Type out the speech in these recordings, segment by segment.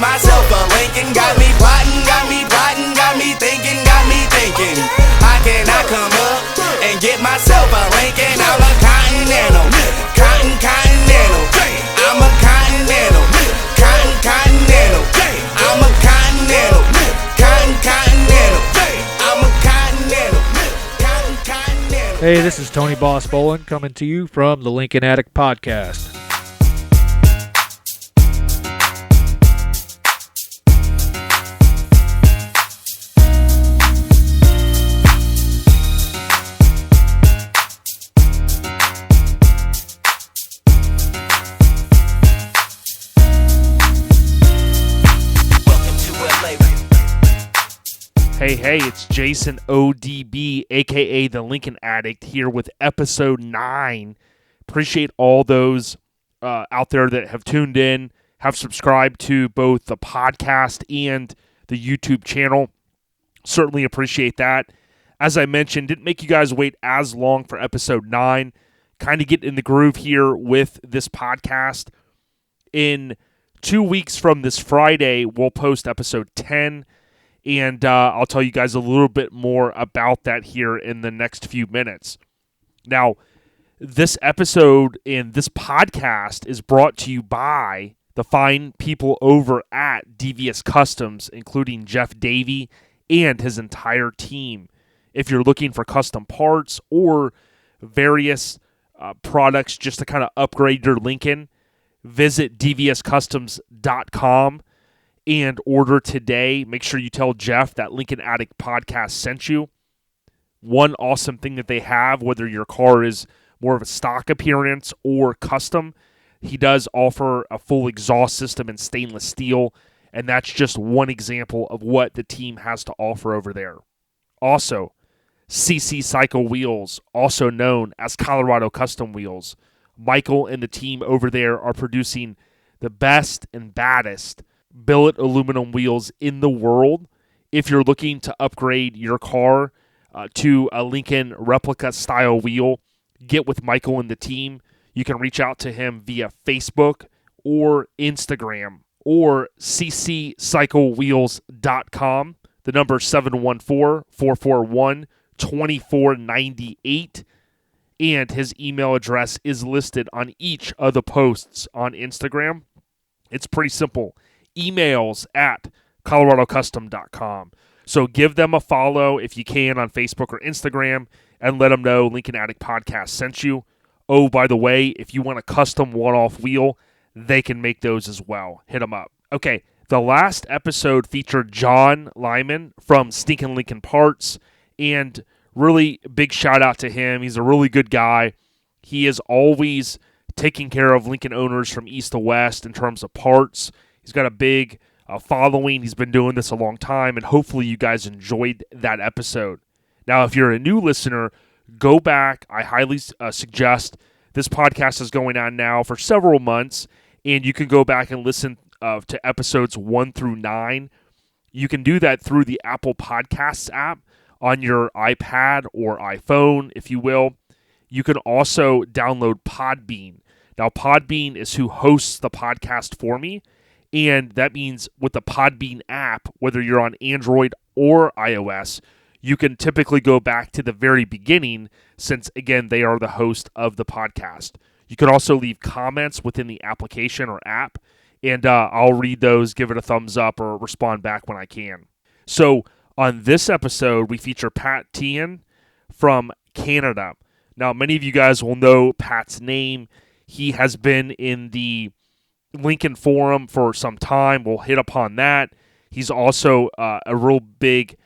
myself a Lincoln. Got me plotting, got me plotting, got me thinking, got me thinking. How can I come up and get myself a Lincoln? I'm a continental, continental. I'm a continental, continental. I'm a continental, continental. I'm a continental, continental. Hey, this is Tony Boss Bolin coming to you from the Lincoln Addict Podcast. Hey, it's Jason ODB, a.k.a. the Lincoln Addict, here with episode 9. Appreciate all those out there that have tuned in, have subscribed to both the podcast and the YouTube channel. Certainly appreciate that. As I mentioned, didn't make you guys wait as long for episode 9. Kind of get in the groove here with this podcast. In 2 weeks from this Friday, we'll post episode 10. And I'll tell you guys a little bit more about that here in the next few minutes. Now, this episode and this podcast is brought to you by the fine people over at Devious Customs, including Jeff Davey and his entire team. If you're looking for custom parts or various products just to kind of upgrade your Lincoln, visit deviouscustoms.com. and order today. Make sure you tell Jeff that Lincoln Addict Podcast sent you. One awesome thing that they have, whether your car is more of a stock appearance or custom, he does offer a full exhaust system in stainless steel, and that's just one example of what the team has to offer over there. Also, CC Cycle Wheels, also known as Colorado Custom Wheels. Michael and the team over there are producing the best and baddest billet aluminum wheels in the world. If you're looking to upgrade your car to a Lincoln replica style wheel, get with Michael and the team. You can reach out to him via Facebook or Instagram or cccyclewheels.com. The number is 714-441-2498. And his email address is listed on each of the posts on Instagram. It's pretty simple. Emails at coloradocustom.com. So give them a follow if you can on Facebook or Instagram and let them know Lincoln Addict Podcast sent you. Oh, by the way, if you want a custom one-off wheel, they can make those as well. Hit them up. Okay, the last episode featured John Lyman from Stinkin' Lincoln Parts, and really big shout out to him. He's a really good guy. He is always taking care of Lincoln owners from east to west in terms of parts. He's got a big following. He's been doing this a long time, and hopefully you guys enjoyed that episode. Now, if you're a new listener, go back. I highly suggest this podcast is going on now for several months, and you can go back and listen to episodes 1 through 9. You can do that through the Apple Podcasts app on your iPad or iPhone, if you will. You can also download Podbean. Now, Podbean is who hosts the podcast for me. And that means with the Podbean app, whether you're on Android or iOS, you can typically go back to the very beginning since, again, they are the host of the podcast. You can also leave comments within the application or app, and I'll read those, give it a thumbs up, or respond back when I can. So on this episode, we feature Pat Teahan from Canada. Now, many of you guys will know Pat's name. He has been in the Lincoln Forum for some time. We'll hit upon that. He's also a real big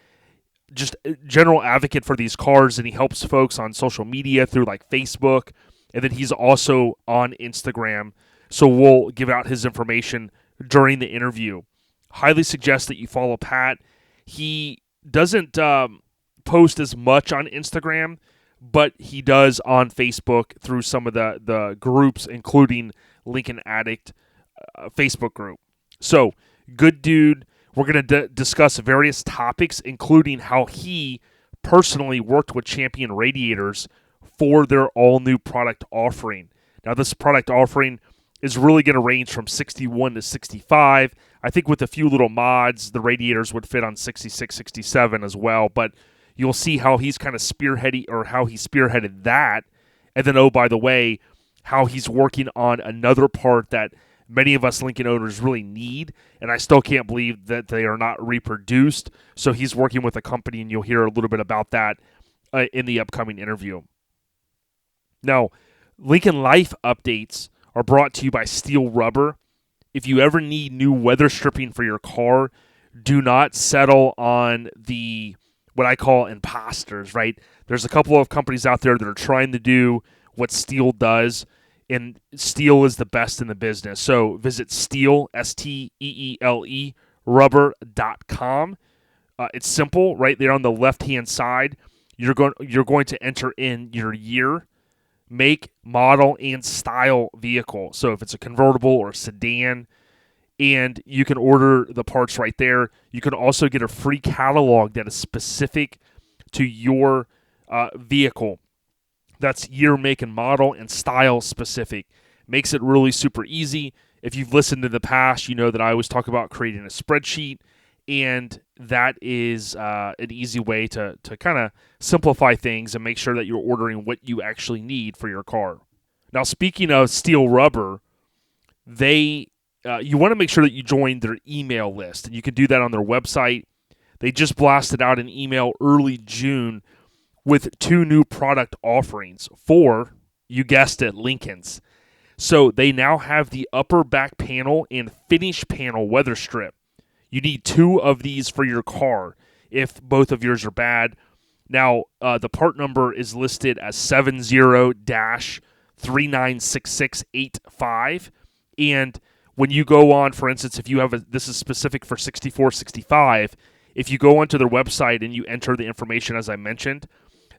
just general advocate for these cars, and he helps folks on social media through like Facebook, and then he's also on Instagram. So we'll give out his information during the interview. Highly suggest that you follow Pat. He doesn't post as much on Instagram, but he does on Facebook through some of the groups, including Lincoln Addict Facebook group. So, good dude. We're going to discuss various topics, including how he personally worked with Champion Radiators for their all-new product offering. Now, this product offering is really going to range from 61 to 65. I think with a few little mods, the radiators would fit on 66, 67 as well. But you'll see how he's kind of spearheaded that. And then, oh, by the way, how he's working on another part that many of us Lincoln owners really need, and I still can't believe that they are not reproduced. So he's working with a company, and you'll hear a little bit about that in the upcoming interview. Now, Lincoln Life updates are brought to you by Steele Rubber. If you ever need new weather stripping for your car, do not settle on the what I call imposters, right? There's a couple of companies out there that are trying to do what Steele does, and Steele is the best in the business. So visit Steele, Steele, rubber.com. It's simple. Right there on the left-hand side, you're going to enter in your year, make, model, and style vehicle. So if it's a convertible or a sedan, and you can order the parts right there. You can also get a free catalog that is specific to your vehicle. That's year, make, and model, and style specific. Makes it really super easy. If you've listened to the past, you know that I always talk about creating a spreadsheet, and that is an easy way to kind of simplify things and make sure that you're ordering what you actually need for your car. Now, speaking of Steele Rubber, you want to make sure that you join their email list, and you can do that on their website. They just blasted out an email early June with 2 new product offerings for, you guessed it, Lincolns. So they now have the upper back panel and finish panel weather strip. You need 2 of these for your car if both of yours are bad. Now, the part number is listed as 70-396685. And when you go on, for instance, if you have this is specific for 64, 65, if you go onto their website and you enter the information as I mentioned,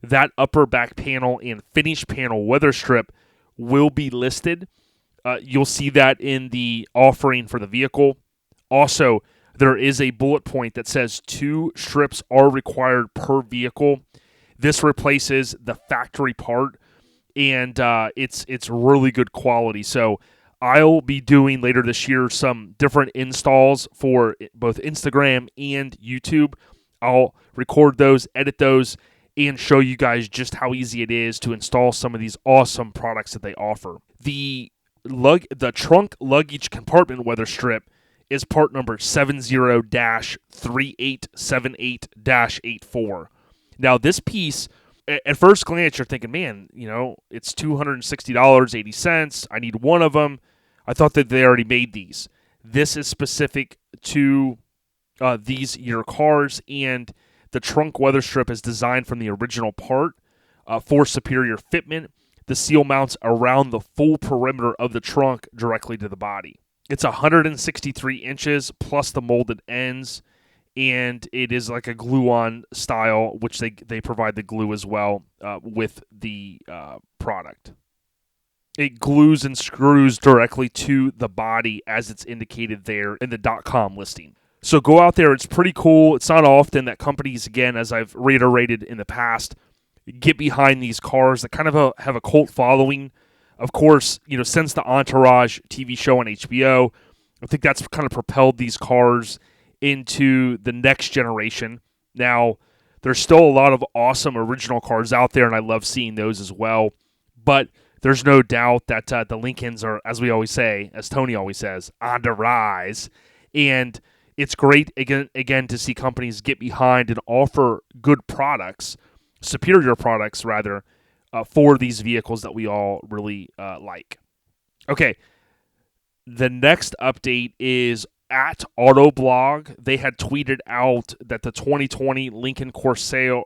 that upper back panel and finish panel weather strip will be listed. You'll see that in the offering for the vehicle. Also, there is a bullet point that says 2 strips are required per vehicle. This replaces the factory part, and it's really good quality. So I'll be doing later this year some different installs for both Instagram and YouTube. I'll record those, edit those, and show you guys just how easy it is to install some of these awesome products that they offer. The trunk luggage compartment weather strip is part number 70-3878-84. Now, this piece, at first glance, you're thinking, man, it's $260.80. I need 1 of them. I thought that they already made these. This is specific to these year cars, and the trunk weather strip is designed from the original part for superior fitment. The seal mounts around the full perimeter of the trunk directly to the body. It's 163 inches plus the molded ends, and it is like a glue-on style, which they provide the glue as well with the product. It glues and screws directly to the body as it's indicated there in the .com listing. So go out there. It's pretty cool. It's not often that companies, again, as I've reiterated in the past, get behind these cars that kind of have a cult following. Of course, since the Entourage TV show on HBO, I think that's kind of propelled these cars into the next generation. Now, there's still a lot of awesome original cars out there, and I love seeing those as well. But there's no doubt that the Lincolns are, as we always say, as Tony always says, on the rise. And it's great, again, to see companies get behind and offer good products, superior products, rather, for these vehicles that we all really like. Okay, the next update is at Autoblog. They had tweeted out that the 2020 Lincoln Corsair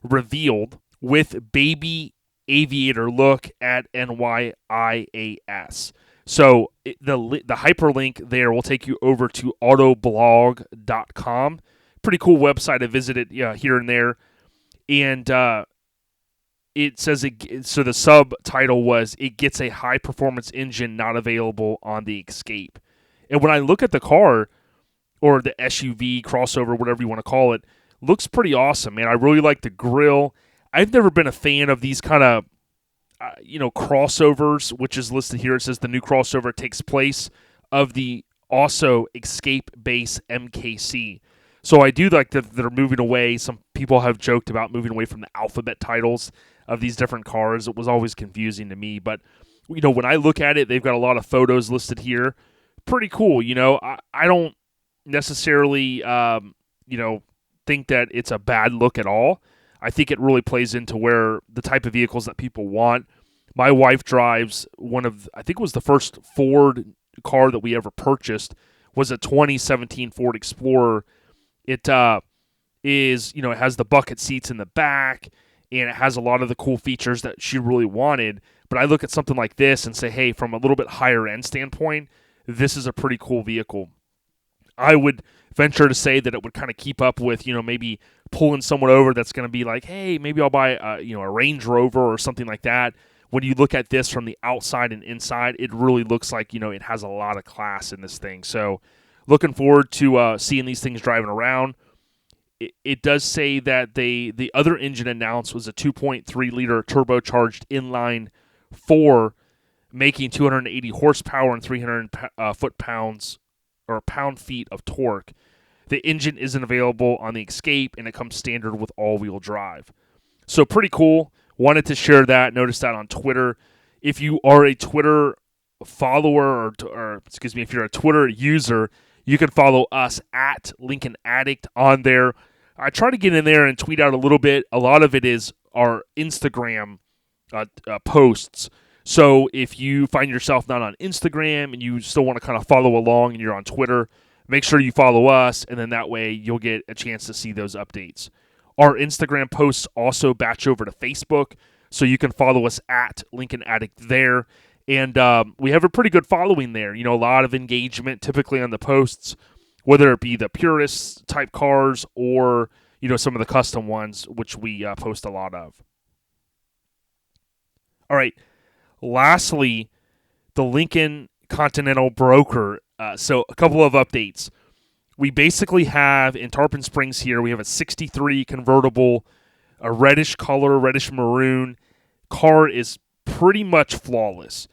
revealed with baby aviator look at NYIAS. So the hyperlink there will take you over to autoblog.com. Pretty cool website. I visited here and there. And it says, so the subtitle was, it gets a high-performance engine not available on the Escape. And when I look at the car, or the SUV, crossover, whatever you want to call it, looks pretty awesome, man. I really like the grille. I've never been a fan of these kind of, crossovers, which is listed here. It says the new crossover takes place of the also Escape Base MKC. So I do like that they're moving away. Some people have joked about moving away from the alphabet titles of these different cars. It was always confusing to me. But, when I look at it, they've got a lot of photos listed here. Pretty cool. I don't necessarily, think that it's a bad look at all. I think it really plays into where the type of vehicles that people want. My wife drives I think it was the first Ford car that we ever purchased, was a 2017 Ford Explorer. It is, it has the bucket seats in the back, and it has a lot of the cool features that she really wanted. But I look at something like this and say, hey, from a little bit higher end standpoint, this is a pretty cool vehicle. I would venture to say that it would kind of keep up with, maybe pulling someone over that's going to be like, hey, maybe I'll buy a Range Rover or something like that. When you look at this from the outside and inside, it really looks like, it has a lot of class in this thing. So looking forward to seeing these things driving around. It does say that the other engine announced was a 2.3-liter turbocharged inline 4, making 280 horsepower and 300 pound-feet of torque. The engine isn't available on the Escape, and it comes standard with all-wheel drive. So pretty cool. Wanted to share that. Noticed that on Twitter. If you are a Twitter follower, if you're a Twitter user, you can follow us at Lincoln Addict on there. I try to get in there and tweet out a little bit. A lot of it is our Instagram posts. So if you find yourself not on Instagram and you still want to kind of follow along and you're on Twitter, make sure you follow us, and then that way you'll get a chance to see those updates. Our Instagram posts also batch over to Facebook, so you can follow us at Lincoln Addict there. And we have a pretty good following there. A lot of engagement typically on the posts, whether it be the purist type cars or, some of the custom ones, which we post a lot of. All right. Lastly, the Lincoln Continental Broker. So a couple of updates. We basically have in Tarpon Springs here, we have a 63 convertible, a reddish color, reddish maroon. Car is pretty much flawless,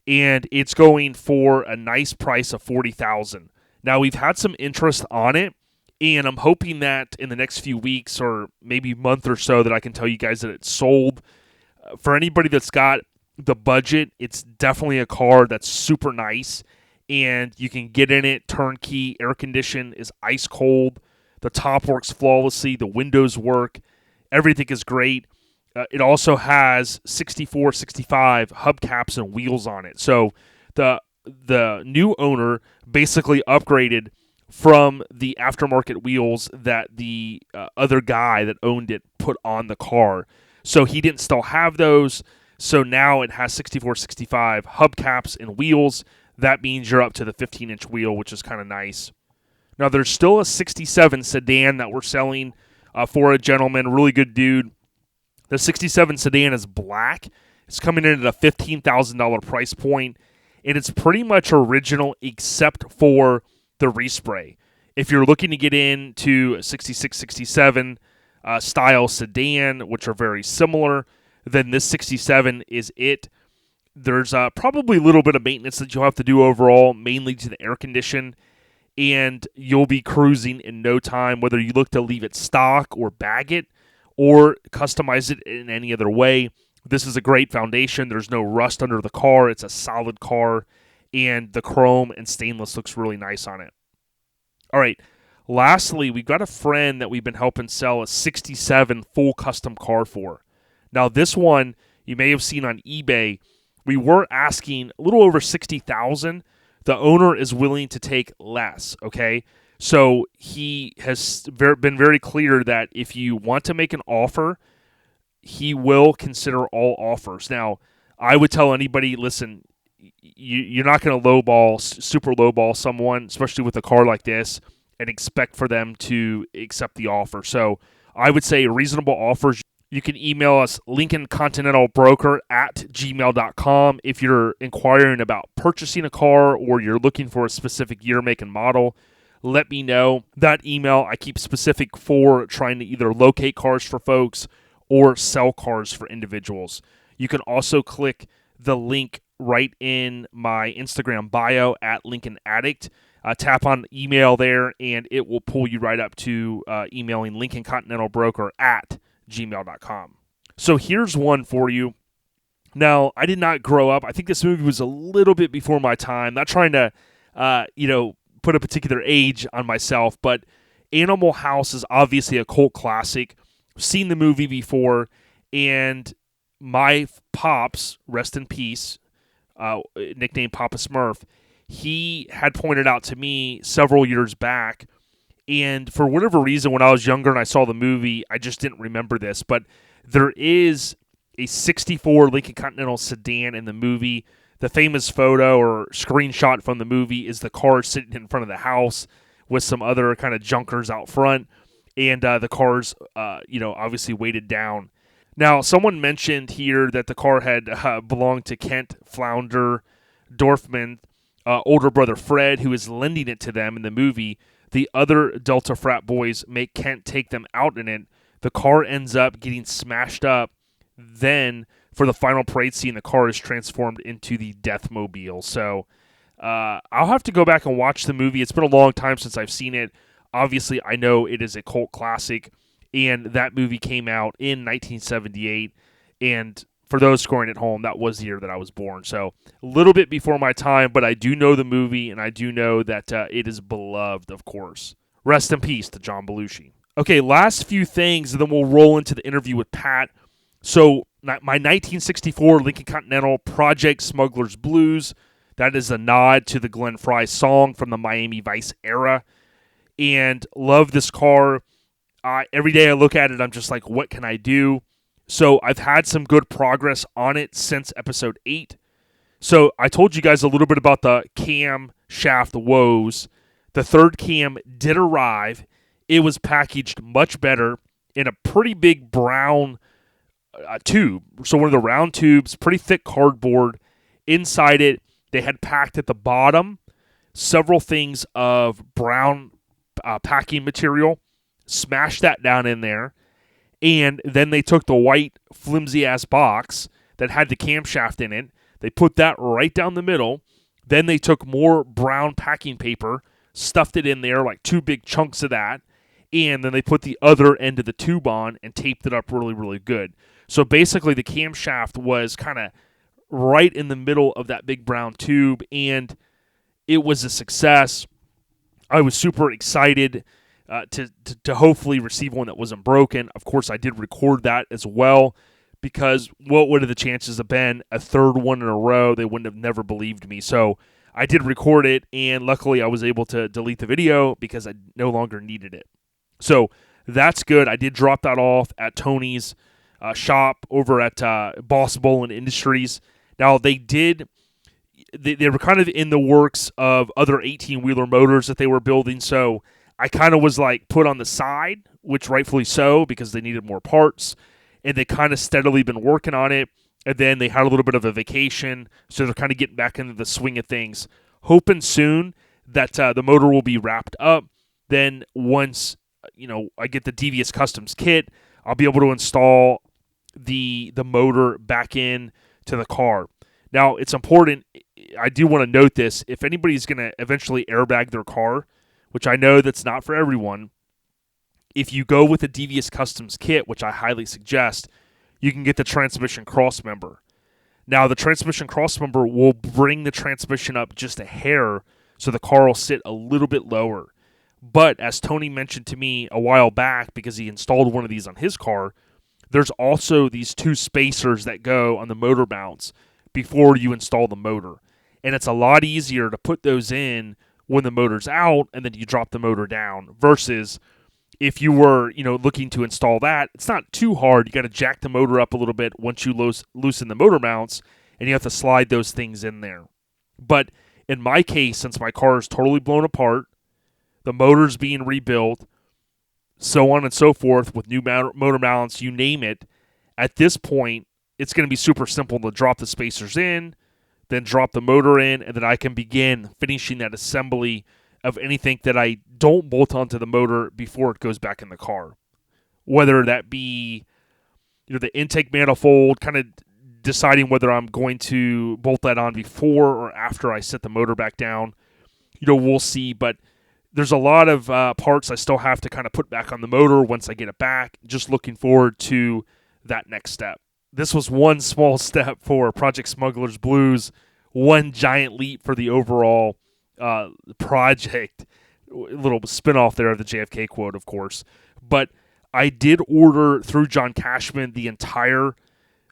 and it's going for a nice price of $40,000. Now, we've had some interest on it, and I'm hoping that in the next few weeks or maybe month or so that I can tell you guys that it's sold. For anybody that's got the budget, it's definitely a car that's super nice, and you can get in it turnkey. Air condition is ice cold. The top works flawlessly. The windows work. Everything is great. It also has 64, 65 hubcaps and wheels on it. So the new owner basically upgraded from the aftermarket wheels that the other guy that owned it put on the car. So he didn't still have those. So now it has 64, 65 hubcaps and wheels. That means you're up to the 15-inch wheel, which is kind of nice. Now, there's still a 67 sedan that we're selling for a gentleman, really good dude. The 67 sedan is black. It's coming in at a $15,000 price point, and it's pretty much original except for the respray. If you're looking to get into a 66, 67 style sedan, which are very similar, then this 67 is it. There's probably a little bit of maintenance that you'll have to do overall, mainly to the air condition, and you'll be cruising in no time, whether you look to leave it stock or bag it or customize it in any other way. This is a great foundation. There's no rust under the car. It's a solid car, and the chrome and stainless looks really nice on it. All right, lastly, we've got a friend that we've been helping sell a 67 full custom car for. Now, this one you may have seen on eBay. We were asking a little over $60,000. The owner is willing to take less, okay? So he has been very clear that if you want to make an offer, he will consider all offers. Now, I would tell anybody, listen, you're not going to super lowball someone, especially with a car like this, and expect for them to accept the offer. So I would say reasonable offers. You can email us lincolncontinentalbroker@gmail.com if you're inquiring about purchasing a car or you're looking for a specific year, make, and model. Let me know. That email I keep specific for trying to either locate cars for folks or sell cars for individuals. You can also click the link right in my Instagram bio at Lincoln Addict. Tap on email there, and it will pull you right up to emailing LincolnContinentalBroker at gmail.com. So here's one for you. Now, I did not grow up. I think this movie was a little bit before my time. Not trying to, put a particular age on myself, but Animal House is obviously a cult classic. I've seen the movie before, and my pops, rest in peace, nicknamed Papa Smurf, he had pointed out to me several years back, and for whatever reason, when I was younger and I saw the movie, I just didn't remember this, but there is a 64 Lincoln Continental sedan in the movie. The famous photo or screenshot from the movie is the car sitting in front of the house with some other kind of junkers out front, and the car's, obviously weighted down. Now, someone mentioned here that the car had belonged to Kent Flounder Dorfman, older brother Fred, who is lending it to them in the movie. The other Delta frat boys make Kent take them out in it. The car ends up getting smashed up. Then, for the final parade scene, the car is transformed into the Deathmobile. So, I'll have to go back and watch the movie. It's been a long time since I've seen it. Obviously, I know it is a cult classic, and that movie came out in 1978. And for those scoring at home, that was the year that I was born. So, a little bit before my time, but I do know the movie, and I do know that it is beloved, of course. Rest in peace to John Belushi. Okay, last few things, and then we'll roll into the interview with Pat. So, my 1964 Lincoln Continental Project Smuggler's Blues, that is a nod to the Glenn Frey song from the Miami Vice era, and love this car. Every day I look at it, I'm just like, what can I do? So I've had some good progress on it since episode 8. So I told you guys a little bit about the cam shaft woes. The third cam did arrive. It was packaged much better in a pretty big brown tube. So one of the round tubes, pretty thick cardboard. Inside it, they had packed at the bottom several things of brown packing material, smashed that down in there, and then they took the white flimsy-ass box that had the camshaft in it. They put that right down the middle. Then they took more brown packing paper, stuffed it in there, like 2 big chunks of that, and then they put the other end of the tube on and taped it up really, really good. So basically the camshaft was kind of right in the middle of that big brown tube, and it was a success. I was super excited to hopefully receive one that wasn't broken. Of course, I did record that as well, because what would have the chances have been a third one in a row? They wouldn't have never believed me. So I did record it, and luckily I was able to delete the video because I no longer needed it. So that's good. I did drop that off at Tony's shop over at Boss Bolin Industries. Now, they were kind of in the works of other 18-wheeler motors that they were building, so I kind of was like put on the side, which rightfully so, because they needed more parts, and they kind of steadily been working on it, and then they had a little bit of a vacation, so they're kind of getting back into the swing of things. Hoping soon that the motor will be wrapped up. Then once I get the Devious Customs kit, I'll be able to install the motor back in to the car. Now, it's important, I do want to note this, if anybody's going to eventually airbag their car, which I know that's not for everyone, if you go with the Devious Customs kit, which I highly suggest, you can get the transmission crossmember. Now, the transmission crossmember will bring the transmission up just a hair, so the car will sit a little bit lower. But as Tony mentioned to me a while back, because he installed one of these on his car, there's also these 2 spacers that go on the motor mounts before you install the motor. And it's a lot easier to put those in when the motor's out and then you drop the motor down, versus if you were, looking to install that, it's not too hard. You got to jack the motor up a little bit once you loosen the motor mounts, and you have to slide those things in there. But in my case, since my car is totally blown apart, the motor's being rebuilt, so on and so forth, with new motor mounts, you name it, at this point, it's going to be super simple to drop the spacers in, then drop the motor in, and then I can begin finishing that assembly of anything that I don't bolt onto the motor before it goes back in the car. Whether that be, the intake manifold, kind of deciding whether I'm going to bolt that on before or after I set the motor back down. We'll see, but there's a lot of parts I still have to kind of put back on the motor once I get it back. Just looking forward to that next step. This was one small step for Project Smuggler's Blues, one giant leap for the overall project. A little spin-off there of the JFK quote, of course. But I did order through John Cashman the entire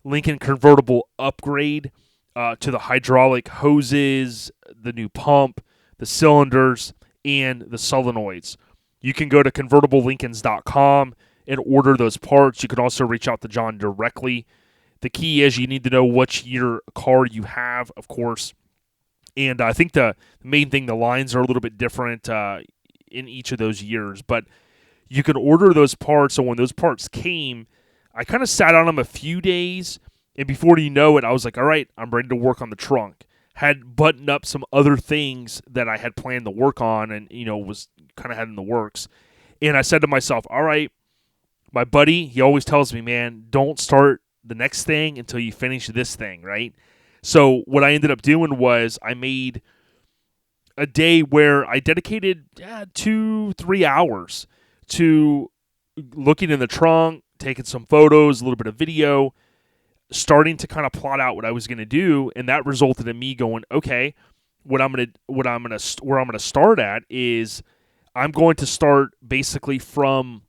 Lincoln convertible upgrade to the hydraulic hoses, the new pump, the cylinders, and the solenoids. You can go to convertiblelincolns.com and order those parts. You can also reach out to John directly. The key is you need to know which year car you have, of course. And I think the main thing, the lines are a little bit different in each of those years. But you can order those parts, and when those parts came, I kind of sat on them a few days, and before you know it, I was like, all right, I'm ready to work on the trunk. Had buttoned up some other things that I had planned to work on and, was kind of had in the works. And I said to myself, all right, my buddy, he always tells me, man, don't start the next thing until you finish this thing, right? So what I ended up doing was I made a day where I dedicated 2-3 hours to looking in the trunk, taking some photos, a little bit of video, starting to kind of plot out what I was going to do, and that resulted in me going, okay, where I'm going to start at is I'm going to start basically from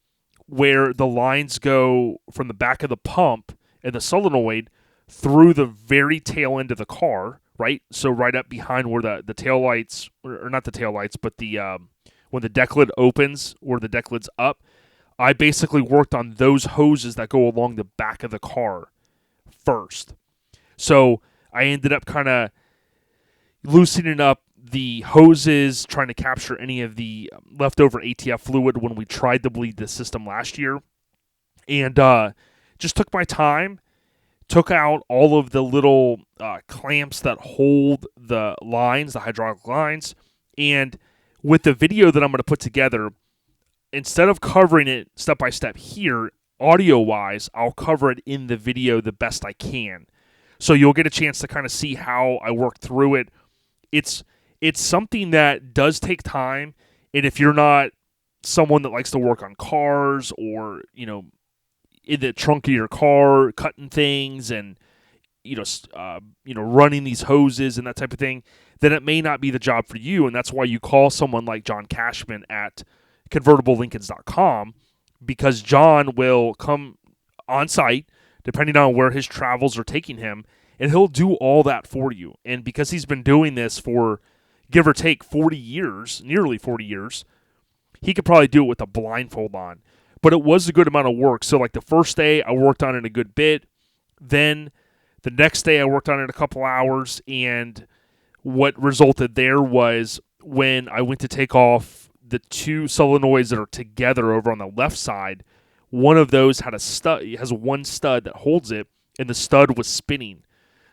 where the lines go from the back of the pump and the solenoid through the very tail end of the car, right? So right up behind where the tail lights, or not the tail lights, but the when the deck lid opens, or the deck lid's up, I basically worked on those hoses that go along the back of the car first. So I ended up kind of loosening up the hoses, trying to capture any of the leftover ATF fluid when we tried to bleed the system last year. And just took my time, took out all of the little clamps that hold the lines, the hydraulic lines. And with the video that I'm going to put together, instead of covering it step by step here, audio-wise, I'll cover it in the video the best I can. So you'll get a chance to kind of see how I work through it. It's something that does take time, and if you're not someone that likes to work on cars or, in the trunk of your car, cutting things and, running these hoses and that type of thing, then it may not be the job for you, and that's why you call someone like John Cashman at convertiblelincolns.com, because John will come on site, depending on where his travels are taking him, and he'll do all that for you. And because he's been doing this for, give or take, 40 years, nearly 40 years, he could probably do it with a blindfold on. But it was a good amount of work. So like the first day, I worked on it a good bit. Then the next day, I worked on it a couple hours. And what resulted there was when I went to take off the two solenoids that are together over on the left side, one of those had a stud. It has one stud that holds it, and the stud was spinning.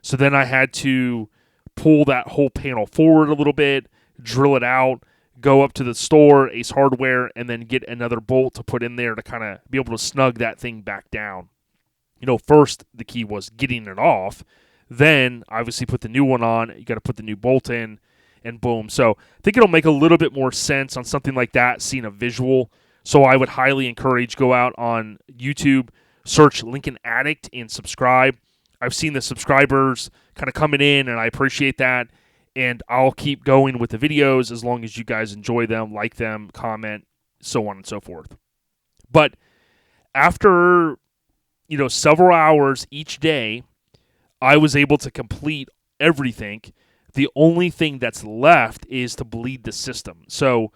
So then I had to pull that whole panel forward a little bit, drill it out, go up to the store, Ace Hardware, and then get another bolt to put in there to kind of be able to snug that thing back down. First the key was getting it off. Then, obviously, put the new one on. You got to put the new bolt in, and boom. So I think it'll make a little bit more sense on something like that, seeing a visual. So I would highly encourage, go out on YouTube, search Lincoln Addict, and subscribe. I've seen the subscribers kind of coming in, and I appreciate that. And I'll keep going with the videos as long as you guys enjoy them, like them, comment, so on and so forth. But after, several hours each day, I was able to complete everything. The only thing that's left is to bleed the system. So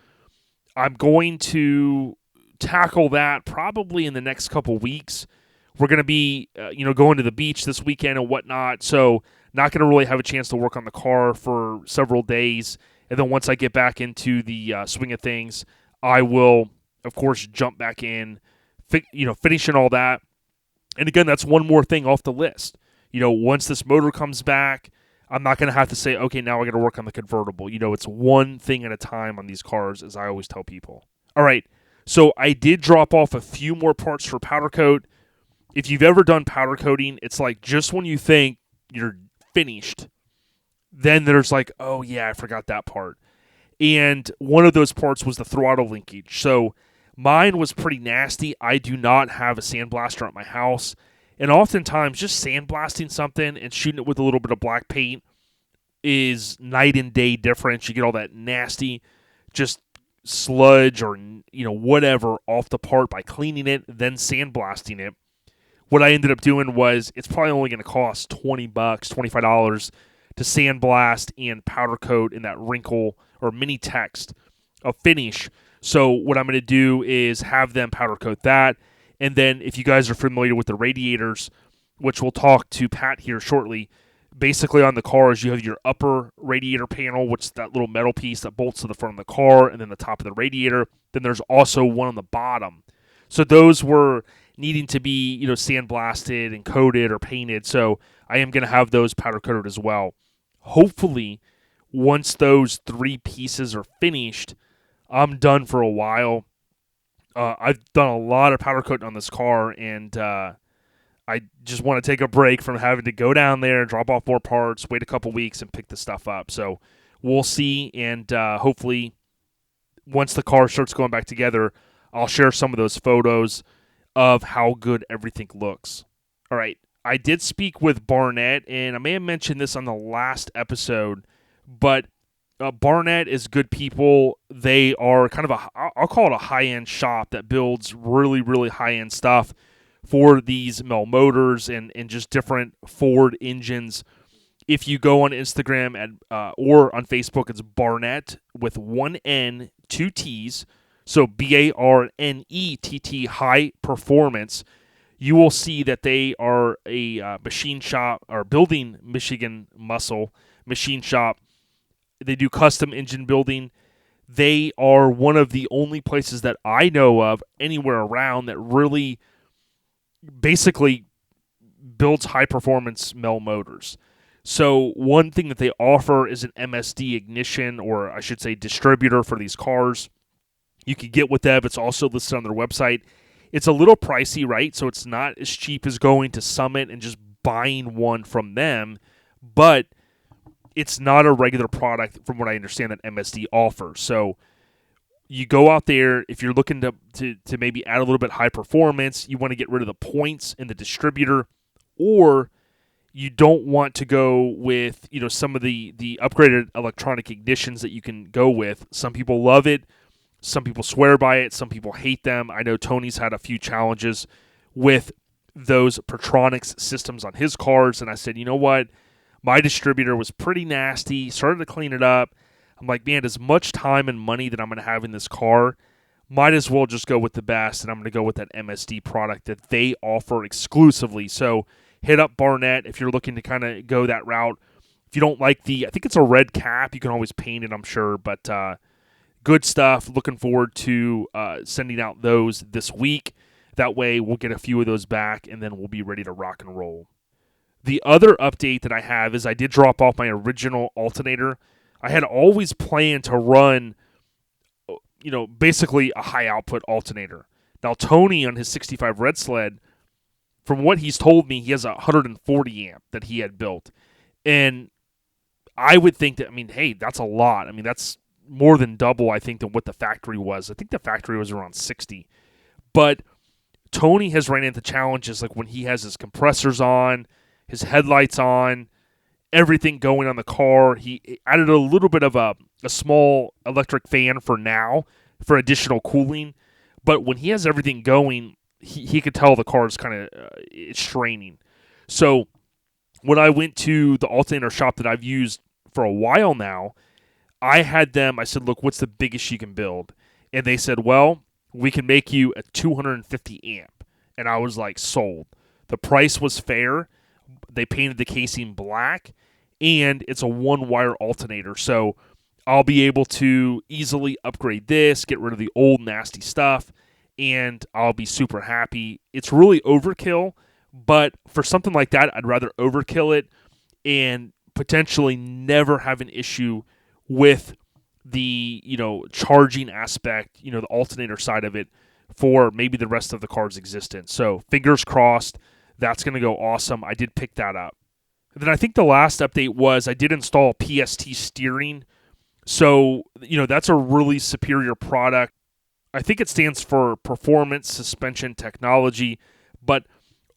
I'm going to tackle that probably in the next couple weeks. We're going to be, going to the beach this weekend and whatnot. So not going to really have a chance to work on the car for several days. And then once I get back into the swing of things, I will, of course, jump back in, finishing all that. And again, that's one more thing off the list. Once this motor comes back, I'm not going to have to say, okay, now I got to work on the convertible. It's one thing at a time on these cars, as I always tell people. All right, so I did drop off a few more parts for powder coat. If you've ever done powder coating, it's like just when you think you're finished, then there's like, oh yeah, I forgot that part. And one of those parts was the throttle linkage. So mine was pretty nasty. I do not have a sandblaster at my house. And oftentimes just sandblasting something and shooting it with a little bit of black paint is night and day difference. You get all that nasty just sludge or whatever off the part by cleaning it, then sandblasting it. What I ended up doing was it's probably only going to cost $20, $25 to sandblast and powder coat in that wrinkle or mini text of finish. So what I'm going to do is have them powder coat that. And then if you guys are familiar with the radiators, which we'll talk to Pat here shortly, basically on the cars you have your upper radiator panel, which is that little metal piece that bolts to the front of the car, and then the top of the radiator. Then there's also one on the bottom. So those were needing to be sandblasted and coated or painted. So I am going to have those powder coated as well. Hopefully, once those 3 pieces are finished, I'm done for a while. I've done a lot of powder coating on this car, and I just want to take a break from having to go down there, drop off more parts, wait a couple weeks, and pick the stuff up. So we'll see, and hopefully once the car starts going back together, I'll share some of those photos of how good everything looks. All right, I did speak with Barnett, and I may have mentioned this on the last episode, but Barnett is good people. They are kind of I'll call it a high-end shop that builds really, really high-end stuff for these Mel motors and just different Ford engines. If you go on Instagram or on Facebook, it's Barnett with 1 N, 2 T's, so BARNETT, High Performance. You will see that they are a machine shop, or building Michigan muscle machine shop. They do custom engine building. They are one of the only places that I know of anywhere around that really basically builds high-performance Mel motors. So one thing that they offer is an MSD ignition, or I should say distributor, for these cars. You can get with them. It's also listed on their website. It's a little pricey, right? So it's not as cheap as going to Summit and just buying one from them, but it's not a regular product from what I understand that MSD offers. So you go out there, if you're looking to maybe add a little bit high performance, you want to get rid of the points in the distributor, or you don't want to go with some of the upgraded electronic ignitions that you can go with. Some people love it. Some people swear by it. Some people hate them. I know Tony's had a few challenges with those Pertronics systems on his cars, and I said, you know what? My distributor was pretty nasty, started to clean it up. I'm like, man, as much time and money that I'm going to have in this car, might as well just go with the best, and I'm going to go with that MSD product that they offer exclusively. So hit up Barnett if you're looking to kind of go that route. If you don't like I think it's a red cap. You can always paint it, I'm sure, but good stuff. Looking forward to sending out those this week. That way we'll get a few of those back, and then we'll be ready to rock and roll. The other update that I have is I did drop off my original alternator. I had always planned to run, basically a high output alternator. Now, Tony on his 65 Red Sled, from what he's told me, he has a 140 amp that he had built. And I would think that, hey, that's a lot. That's more than double, I think, than what the factory was. I think the factory was around 60. But Tony has ran into challenges like when he has his compressors on, his headlights on, everything going on the car. He added a little bit of a small electric fan for now for additional cooling. But when he has everything going, he could tell the car is kind of it's straining. So when I went to the alternator shop that I've used for a while now, I said, look, what's the biggest you can build? And they said, well, we can make you a 250 amp. And I was like, sold. The price was fair. They painted the casing black, and it's a one-wire alternator. So I'll be able to easily upgrade this, get rid of the old nasty stuff, and I'll be super happy. It's really overkill, but for something like that, I'd rather overkill it and potentially never have an issue with the, charging aspect, the alternator side of it for maybe the rest of the car's existence. So fingers crossed, that's going to go awesome. I did pick that up. And then I think the last update was I did install PST steering. So, that's a really superior product. I think it stands for Performance Suspension Technology, but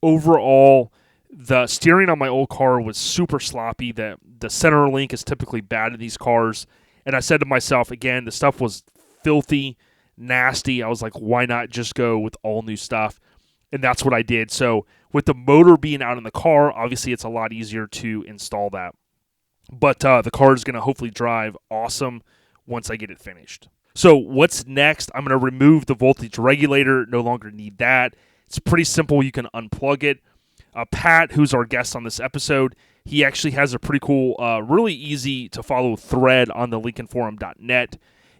overall, the steering on my old car was super sloppy. The center link is typically bad in these cars. And I said to myself, again, the stuff was filthy, nasty. I was like, why not just go with all new stuff? And that's what I did. So with the motor being out in the car, obviously it's a lot easier to install that. But the car is going to hopefully drive awesome once I get it finished. So what's next? I'm going to remove the voltage regulator. No longer need that. It's pretty simple. You can unplug it. Pat, who's our guest on this episode, he actually has a pretty cool, really easy to follow thread on the lincolnforum.net.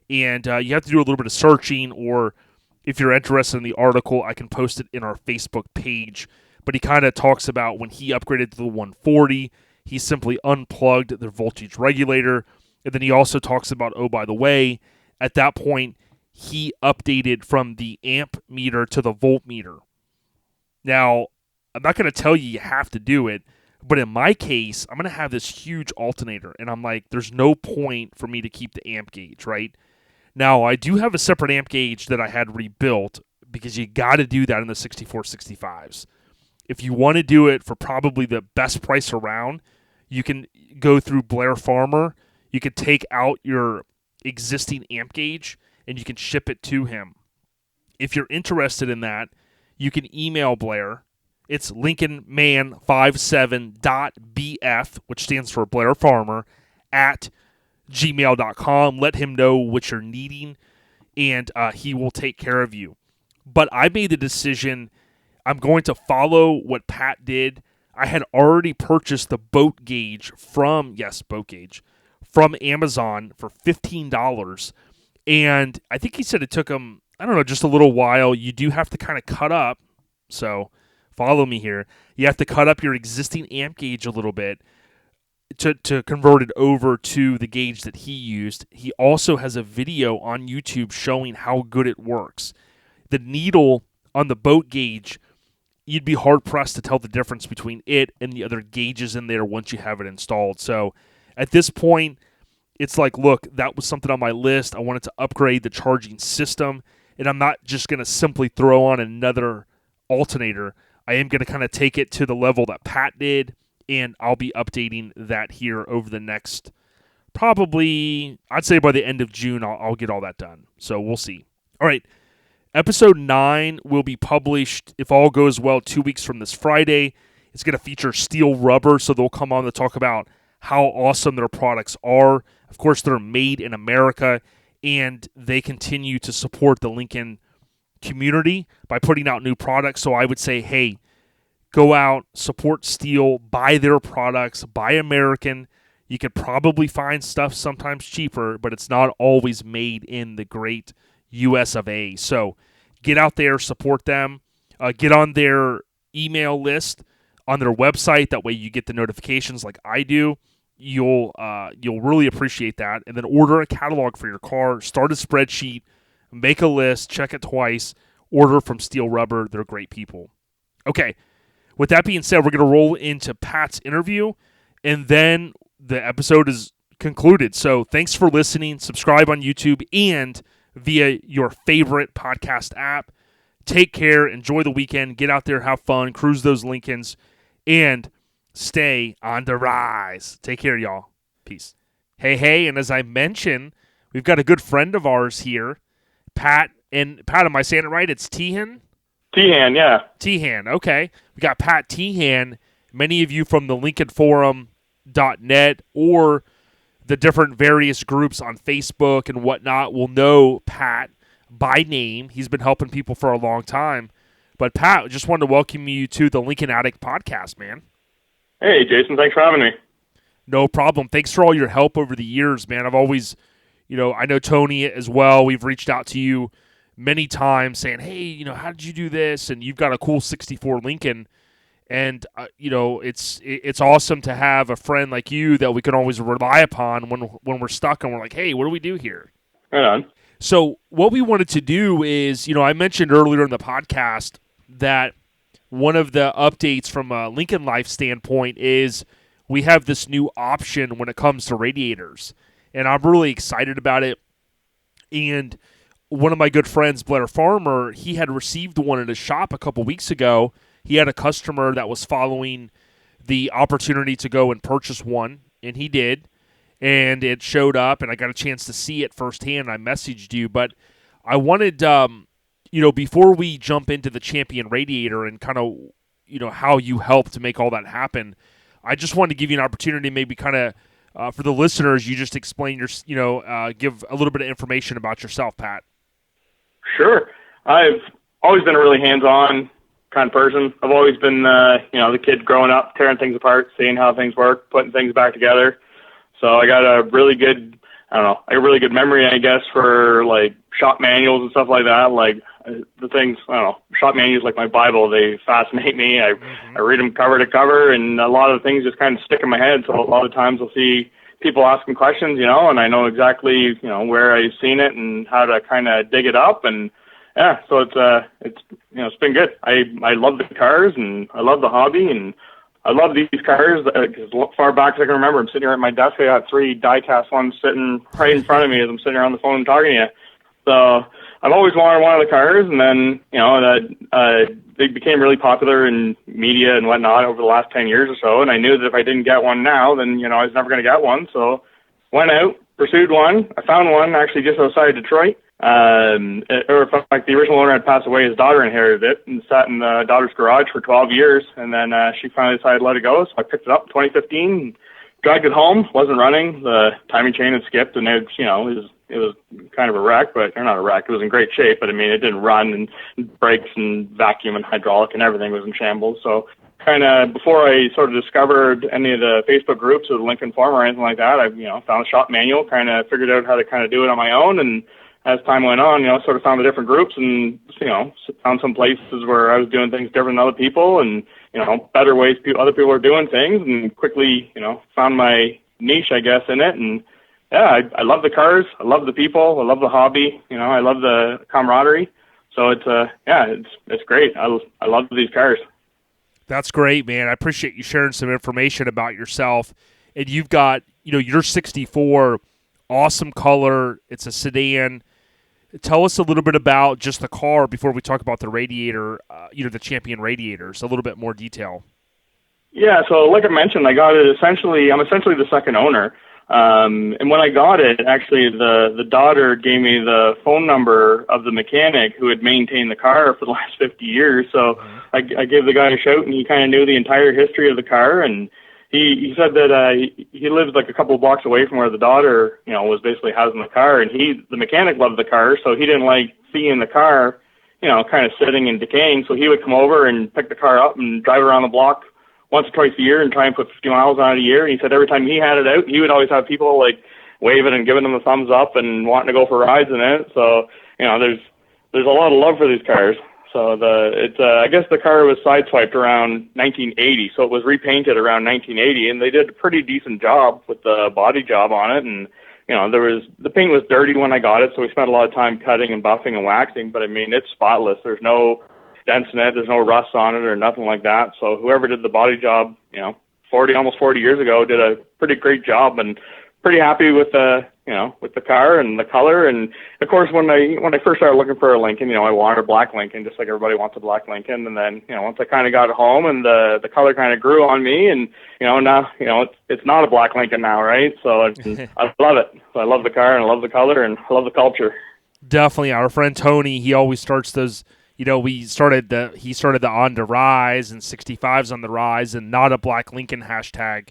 And you have to do a little bit of searching, or if you're interested in the article, I can post it in our Facebook page. But he kind of talks about when he upgraded to the 140, he simply unplugged the voltage regulator. And then he also talks about, oh, by the way, at that point, he updated from the amp meter to the voltmeter. Now, I'm not going to tell you have to do it, but in my case, I'm going to have this huge alternator, and I'm like, there's no point for me to keep the amp gauge, right? Now, I do have a separate amp gauge that I had rebuilt because you got to do that in the 6465s. If you want to do it for probably the best price around, you can go through Blair Farmer. You can take out your existing amp gauge, and you can ship it to him. If you're interested in that, you can email Blair. It's lincolnman57.bf, which stands for Blair Farmer, at gmail.com. Let him know what you're needing, and he will take care of you. But I made the decision I'm going to follow what Pat did. I had already purchased the boat gauge from Amazon for $15, and I think he said it took him, just a little while. You do have to kind of cut up, so follow me here. You have to cut up your existing amp gauge a little bit to convert it over to the gauge that he used. He also has a video on YouTube showing how good it works. The needle on the boat gauge, you'd be hard-pressed to tell the difference between it and the other gauges in there once you have it installed. So at this point, it's like, look, that was something on my list. I wanted to upgrade the charging system, and I'm not just going to simply throw on another alternator. I am going to kind of take it to the level that Pat did, and I'll be updating that here over the next, probably, I'd say by the end of June, I'll get all that done. So we'll see. All right, episode 9 will be published, if all goes well, 2 weeks from this Friday. It's going to feature Steele Rubber, so they'll come on to talk about how awesome their products are. Of course, they're made in America, and they continue to support the Lincoln community by putting out new products. So I would say, hey, go out, support Steele, buy their products, buy American. You could probably find stuff sometimes cheaper, but it's not always made in the great US of A. So get out there, support them, get on their email list on their website. That way you get the notifications like I do. You'll really appreciate that. And then order a catalog for your car, start a spreadsheet, make a list, check it twice, order from Steele Rubber. They're great people. Okay, with that being said, we're going to roll into Pat's interview, and then the episode is concluded. So thanks for listening. Subscribe on YouTube and via your favorite podcast app. Take care. Enjoy the weekend. Get out there, have fun, cruise those Lincolns, and stay on the rise. Take care, y'all. Peace. Hey, and as I mentioned, we've got a good friend of ours here, Pat. And Pat, am I saying it right? It's Teahan? Teahan, yeah. Teahan, okay. We got Pat Teahan. Many of you from the lincolnforum.net or the different various groups on Facebook and whatnot will know Pat by name. He's been helping people for a long time. But Pat, just wanted to welcome you to the Lincoln Addict podcast, man. Hey, Jason, thanks for having me. No problem. Thanks for all your help over the years, man. I've always, I know Tony as well. We've reached out to you many times saying, hey, how did you do this? And you've got a cool 64 Lincoln. And, it's awesome to have a friend like you that we can always rely upon when we're stuck and we're like, hey, what do we do here? Right on. So what we wanted to do is, I mentioned earlier in the podcast that one of the updates from a Lincoln Life standpoint is we have this new option when it comes to radiators, and I'm really excited about it. And one of my good friends, Blair Farmer, he had received one at his shop a couple weeks ago. He had a customer that was following the opportunity to go and purchase one, and he did. And it showed up, and I got a chance to see it firsthand. I messaged you, but I wanted, before we jump into the Champion radiator and kind of, how you helped to make all that happen, I just wanted to give you an opportunity, maybe kind of for the listeners, you just explain give a little bit of information about yourself, Pat. Sure. I've always been a really hands-on kind of person. I've always been, the kid growing up, tearing things apart, seeing how things work, putting things back together. So I got a really good, memory, I guess, for like shop manuals and stuff like that. Like the things, shop manuals like my Bible, they fascinate me. I read them cover to cover, and a lot of the things just kind of stick in my head. So a lot of times I'll see people asking questions, and I know exactly, where I've seen it and how to kind of dig it up. And yeah, so it's been good. I love the cars, and I love the hobby, and I love these cars because far back as I can remember, I'm sitting here at my desk. I got 3 die-cast ones sitting right in front of me as I'm sitting here on the phone talking to you. So I've always wanted one of the cars, and then, they became really popular in media and whatnot over the last 10 years or so, and I knew that if I didn't get one now, then, I was never going to get one. So went out, pursued one. I found one actually just outside Detroit. In fact, the original owner had passed away. His daughter inherited it and sat in the daughter's garage for 12 years. And then she finally decided to let it go. So I picked it up in 2015, dragged it home. Wasn't running. The timing chain had skipped, and it was kind of a wreck, or not a wreck. It was in great shape, but I mean, it didn't run, and brakes and vacuum and hydraulic and everything was in shambles. So kind of before I sort of discovered any of the Facebook groups or the Lincoln Forum or anything like that, I found a shop manual, kind of figured out how to kind of do it on my own. And as time went on, sort of found the different groups and, found some places where I was doing things different than other people and, better ways other people are doing things, and quickly, found my niche, I guess, in it. And yeah, I love the cars. I love the people. I love the hobby. I love the camaraderie. So it's great. I love these cars. That's great, man. I appreciate you sharing some information about yourself. And you've got, your 64, awesome color. It's a sedan. Tell us a little bit about just the car before we talk about the radiator, the Champion radiators, a little bit more detail. Yeah, so like I mentioned, I got it I'm essentially the second owner. And when I got it, actually, the daughter gave me the phone number of the mechanic who had maintained the car for the last 50 years. So I gave the guy a shout, and he kind of knew the entire history of the car. And he said that he lives like a couple of blocks away from where the daughter, was basically housing the car. And the mechanic loved the car, so he didn't like seeing the car, kind of sitting and decaying. So he would come over and pick the car up and drive around the block once or twice a year and try and put 50 miles on it a year. And he said every time he had it out, he would always have people like waving and giving them a thumbs up and wanting to go for rides in it. So, there's a lot of love for these cars. So I guess the car was sideswiped around 1980. So it was repainted around 1980, and they did a pretty decent job with the body job on it. And, the paint was dirty when I got it. So we spent a lot of time cutting and buffing and waxing, but I mean, it's spotless. There's no dents in it. There's no rust on it or nothing like that. So whoever did the body job, almost 40 years ago, did a pretty great job, and pretty happy with the car and the color. And of course, when I first started looking for a Lincoln, I wanted a black Lincoln, just like everybody wants a black Lincoln. And then, once I kind of got it home and the color kind of grew on me, and, now, it's not a black Lincoln now, right? So I love it. So I love the car, and I love the color, and I love the culture. Definitely. Our friend Tony, he always starts those, he started the on the rise and 65's on the rise and not a black Lincoln hashtag.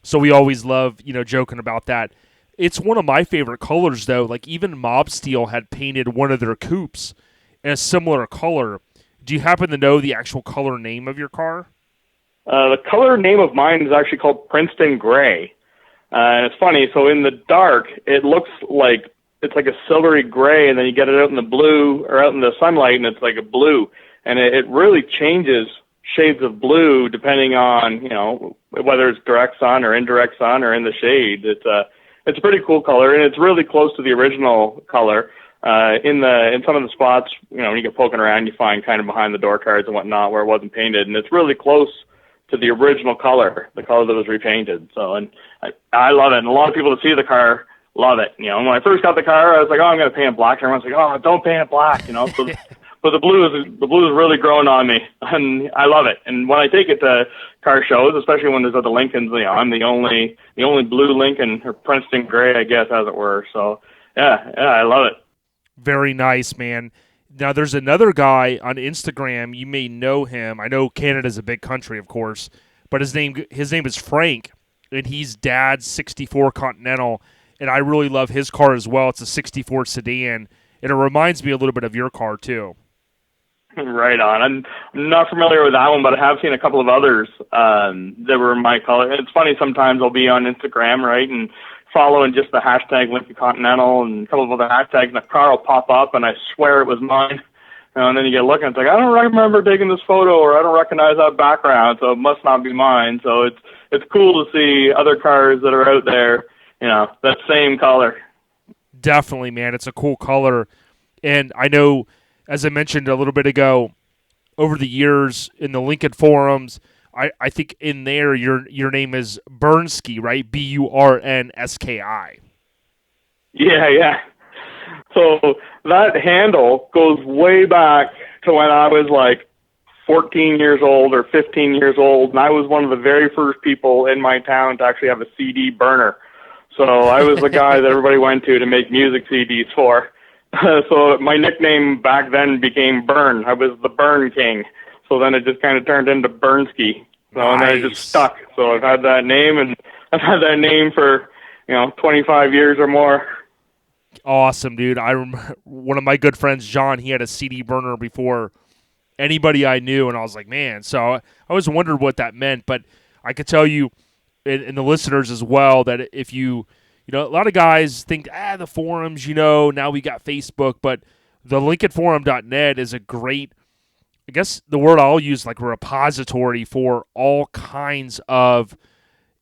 So we always love, joking about that. It's one of my favorite colors, though. Like, even Mob Steel had painted one of their coupes in a similar color. Do you happen to know the actual color name of your car? The color name of mine is actually called Princeton Gray. And it's funny. So in the dark, it looks like it's like a silvery gray, and then you get it out in the blue or out in the sunlight, and it's like a blue. And it really changes shades of blue depending on, whether it's direct sun or indirect sun or in the shade. It's a pretty cool color, and it's really close to the original color. In some of the spots, when you get poking around, you find kind of behind the door cards and whatnot where it wasn't painted, and it's really close to the original color, the color that was repainted. So, and I love it. And a lot of people that see the car love it. You know, and when I first got the car, I was like, oh, I'm going to paint it black. And everyone's like, oh, don't paint it black, you know. So, but the blue is really growing on me, and I love it. And when I take it to car shows, especially when there's other Lincolns, you know, I'm the only blue Lincoln, or Princeton gray, I guess, as it were. So, yeah, I love it. Very nice, man. Now, there's another guy on Instagram. You may know him. I know Canada's a big country, of course, but his name is Frank, and he's Dad's 64 Continental, and I really love his car as well. It's a 64 sedan, and it reminds me a little bit of your car, too. Right on. I'm not familiar with that one, but I have seen a couple of others that were my color. It's funny, sometimes I'll be on Instagram, right, and following just the hashtag Lincoln Continental and a couple of other hashtags, and a car will pop up, and I swear it was mine. And then you get looking, it's like, I don't remember taking this photo, or I don't recognize that background, so it must not be mine. So it's cool to see other cars that are out there, you know, that same color. Definitely, man. It's a cool color. And I know, as I mentioned a little bit ago, over the years in the Lincoln forums, I think in there your name is Burnski, right? Burnski. Yeah. So that handle goes way back to when I was like 14 years old or 15 years old, and I was one of the very first people in my town to actually have a CD burner. So I was the guy that everybody went to make music CDs for. So my nickname back then became Burn. I was the Burn King. So then it just kind of turned into Burnski. So nice. And then it just stuck. So I've had that name, and I've had that name for, 25 years or more. Awesome, dude. I remember one of my good friends, John, he had a CD burner before anybody I knew, and I was like, man. So I always wondered what that meant, but I could tell you, and the listeners as well, that if you a lot of guys think, the forums, now we got Facebook, but the LincolnForum.net is a great, I guess the word I'll use, like a repository for all kinds of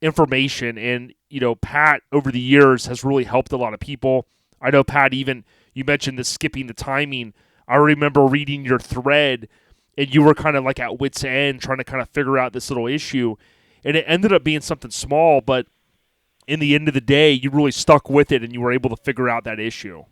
information. And, Pat over the years has really helped a lot of people. I know, Pat, even you mentioned the skipping the timing. I remember reading your thread, and you were kind of like at wit's end trying to kind of figure out this little issue. And it ended up being something small, but in the end of the day, you really stuck with it, and you were able to figure out that issue.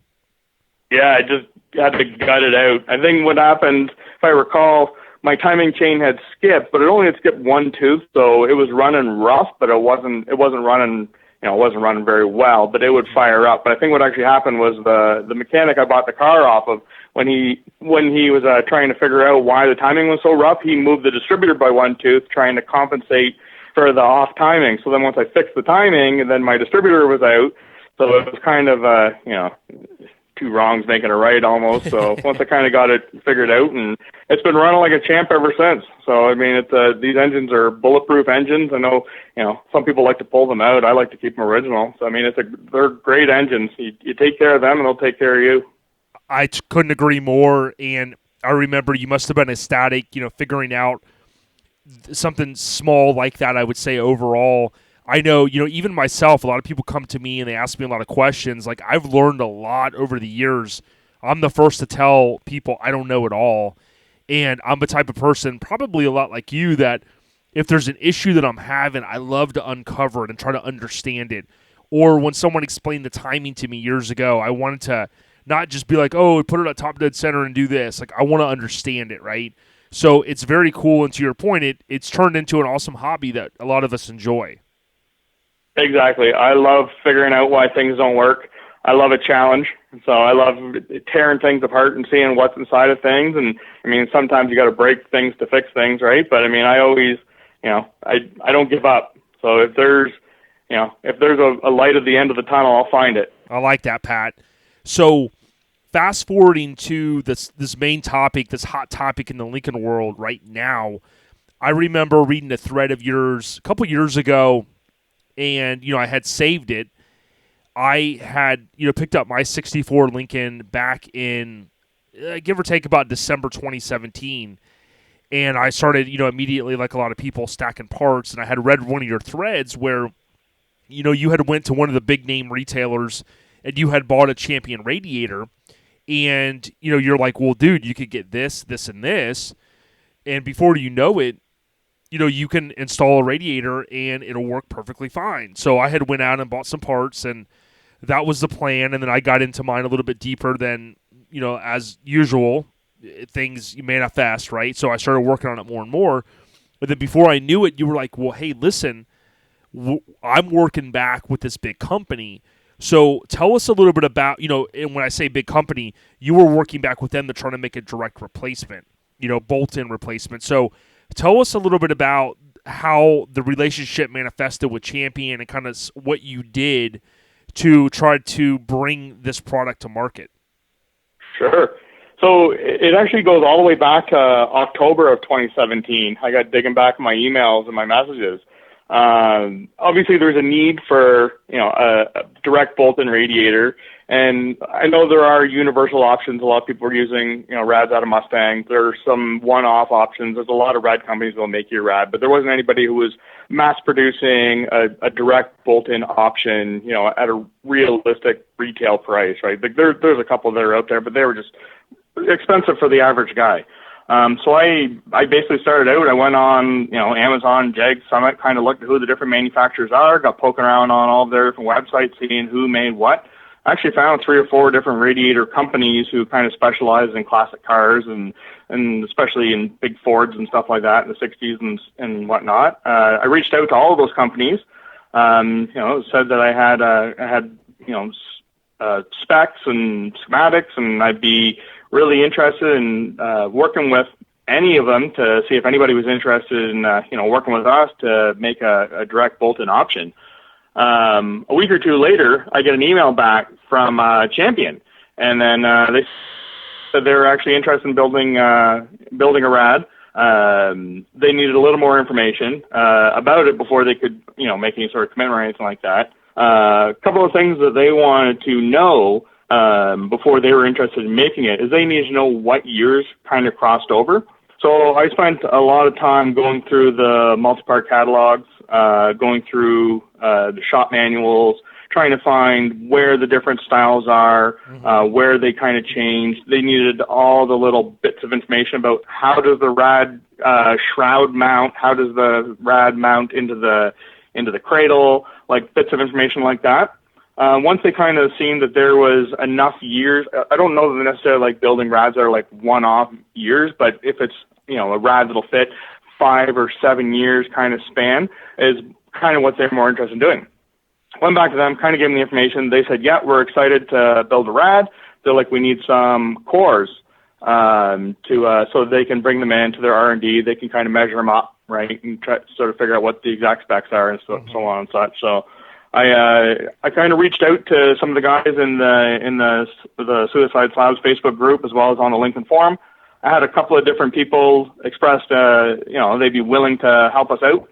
Yeah, I just had to gut it out. I think what happened, if I recall, my timing chain had skipped, but it only had skipped one tooth, so it was running rough, but it wasn't running, it wasn't running very well, but it would fire up. But I think what actually happened was the mechanic I bought the car off of, when he was trying to figure out why the timing was so rough, he moved the distributor by one tooth, trying to compensate for the off timing. So then once I fixed the timing, and then my distributor was out, so it was kind of two wrongs making a right almost. So once I kind of got it figured out, and it's been running like a champ ever since. So I mean, it's these engines are bulletproof engines. I know some people like to pull them out. I like to keep them original. So I mean, they're great engines. You take care of them, and they'll take care of you. I couldn't agree more. And I remember you must have been ecstatic, figuring out something small like that. I would say overall, I know, even myself, a lot of people come to me and they ask me a lot of questions. Like, I've learned a lot over the years. I'm the first to tell people I don't know it all. And I'm the type of person, probably a lot like you, that if there's an issue that I'm having, I love to uncover it and try to understand it. Or when someone explained the timing to me years ago, I wanted to not just be like, oh, put it at top dead center and do this. Like, I want to understand it, right? So it's very cool, and to your point, it's turned into an awesome hobby that a lot of us enjoy. Exactly. I love figuring out why things don't work. I love a challenge. So I love tearing things apart and seeing what's inside of things. And, I mean, sometimes you got to break things to fix things, right? But, I mean, I always, I don't give up. So if there's a light at the end of the tunnel, I'll find it. I like that, Pat. So fast forwarding to this main topic, this hot topic in the Lincoln world right now, I remember reading a thread of yours a couple years ago, and, I had saved it. I had, picked up my 64 Lincoln back in, give or take, about December 2017. And I started, immediately, like a lot of people, stacking parts. And I had read one of your threads where, you had went to one of the big name retailers and you had bought a Champion radiator. And, you're like, well, dude, you could get this, this, and this. And before you know it, you can install a radiator and it'll work perfectly fine. So I had went out and bought some parts, and that was the plan. And then I got into mine a little bit deeper than, as usual, things manifest, right? So I started working on it more and more. But then before I knew it, you were like, well, hey, listen, I'm working back with this big company. So tell us a little bit about, and when I say big company, you were working back with them to try to make a direct replacement, bolt-in replacement. So tell us a little bit about how the relationship manifested with Champion and kind of what you did to try to bring this product to market. Sure. So it actually goes all the way back to October of 2017. I got digging back in my emails and my messages. Obviously, there's a need for a direct bolt-in radiator, and I know there are universal options. A lot of people are using rads out of Mustangs. There are some one-off options. There's a lot of rad companies that will make you a rad, but there wasn't anybody who was mass-producing a direct bolt-in option, at a realistic retail price, right? There's a couple that are out there, but they were just expensive for the average guy. So I basically started out, I went on, Amazon, Jag Summit, kind of looked at who the different manufacturers are, got poking around on all of their different websites, seeing who made what. I actually found 3 or 4 different radiator companies who kind of specialize in classic cars and especially in big Fords and stuff like that in the 60s and whatnot. I reached out to all of those companies, said that I had specs and schematics, and I'd be really interested in working with any of them to see if anybody was interested in working with us to make a direct bolt-in option. A week or two later, I get an email back from Champion, and then they said they were actually interested in building a rad. They needed a little more information about it before they could make any sort of commitment or anything like that. A couple of things that they wanted to know before they were interested in making it is they needed to know what years kind of crossed over. So I spent a lot of time going through the multi-part catalogs, going through the shop manuals, trying to find where the different styles are, where they kind of changed. They needed all the little bits of information about how does the rad shroud mount, how does the rad mount into the cradle, like bits of information like that. Once they kind of seen that there was enough years, I don't know that they're necessarily like building rads that are like one-off years, but if it's, a rad that'll fit 5 or 7 years kind of span is kind of what they're more interested in doing. Went back to them, kind of gave them the information. They said, yeah, we're excited to build a rad. They're like, we need some cores so they can bring them into their R&D. They can kind of measure them up, right, and try to sort of figure out what the exact specs are and so on and such. So I kind of reached out to some of the guys in the Suicide Slabs Facebook group as well as on the Lincoln forum. I had a couple of different people expressed, they'd be willing to help us out.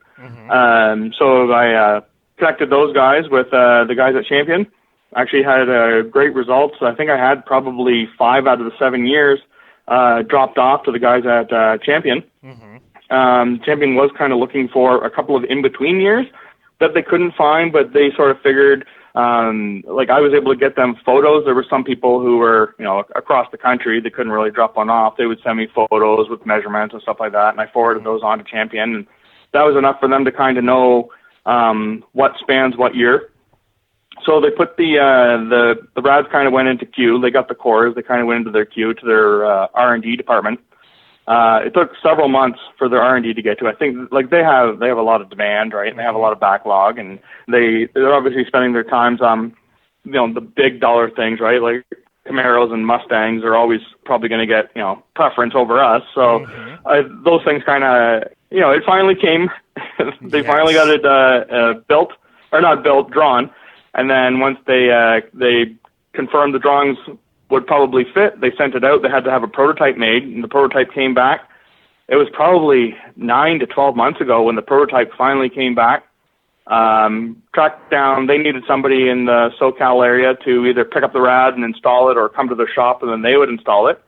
So I connected those guys with the guys at Champion. Actually had great results. I think I had probably 5 out of the 7 years dropped off to the guys at Champion. Champion was kind of looking for a couple of in-between years that they couldn't find, but they sort of figured, I was able to get them photos. There were some people who were, across the country, they couldn't really drop one off. They would send me photos with measurements and stuff like that, and I forwarded those on to Champion, and that was enough for them to kind of know what spans what year. So they put the rads kind of went into queue. They got the cores. They kind of went into their queue to their R&D department. It took several months for their R&D to get to. I think they have a lot of demand, right? And they have a lot of backlog, and they're obviously spending their times on the big dollar things, right? Like Camaros and Mustangs are always probably going to get preference over us. So those things kind of it finally came. They finally got it built, or not built, drawn, and then once they confirmed the drawings would probably fit, they sent it out. They had to have a prototype made, and the prototype came back. It was probably 9 to 12 months ago when the prototype finally came back. Tracked down, they needed somebody in the SoCal area to either pick up the rad and install it or come to their shop and then they would install it.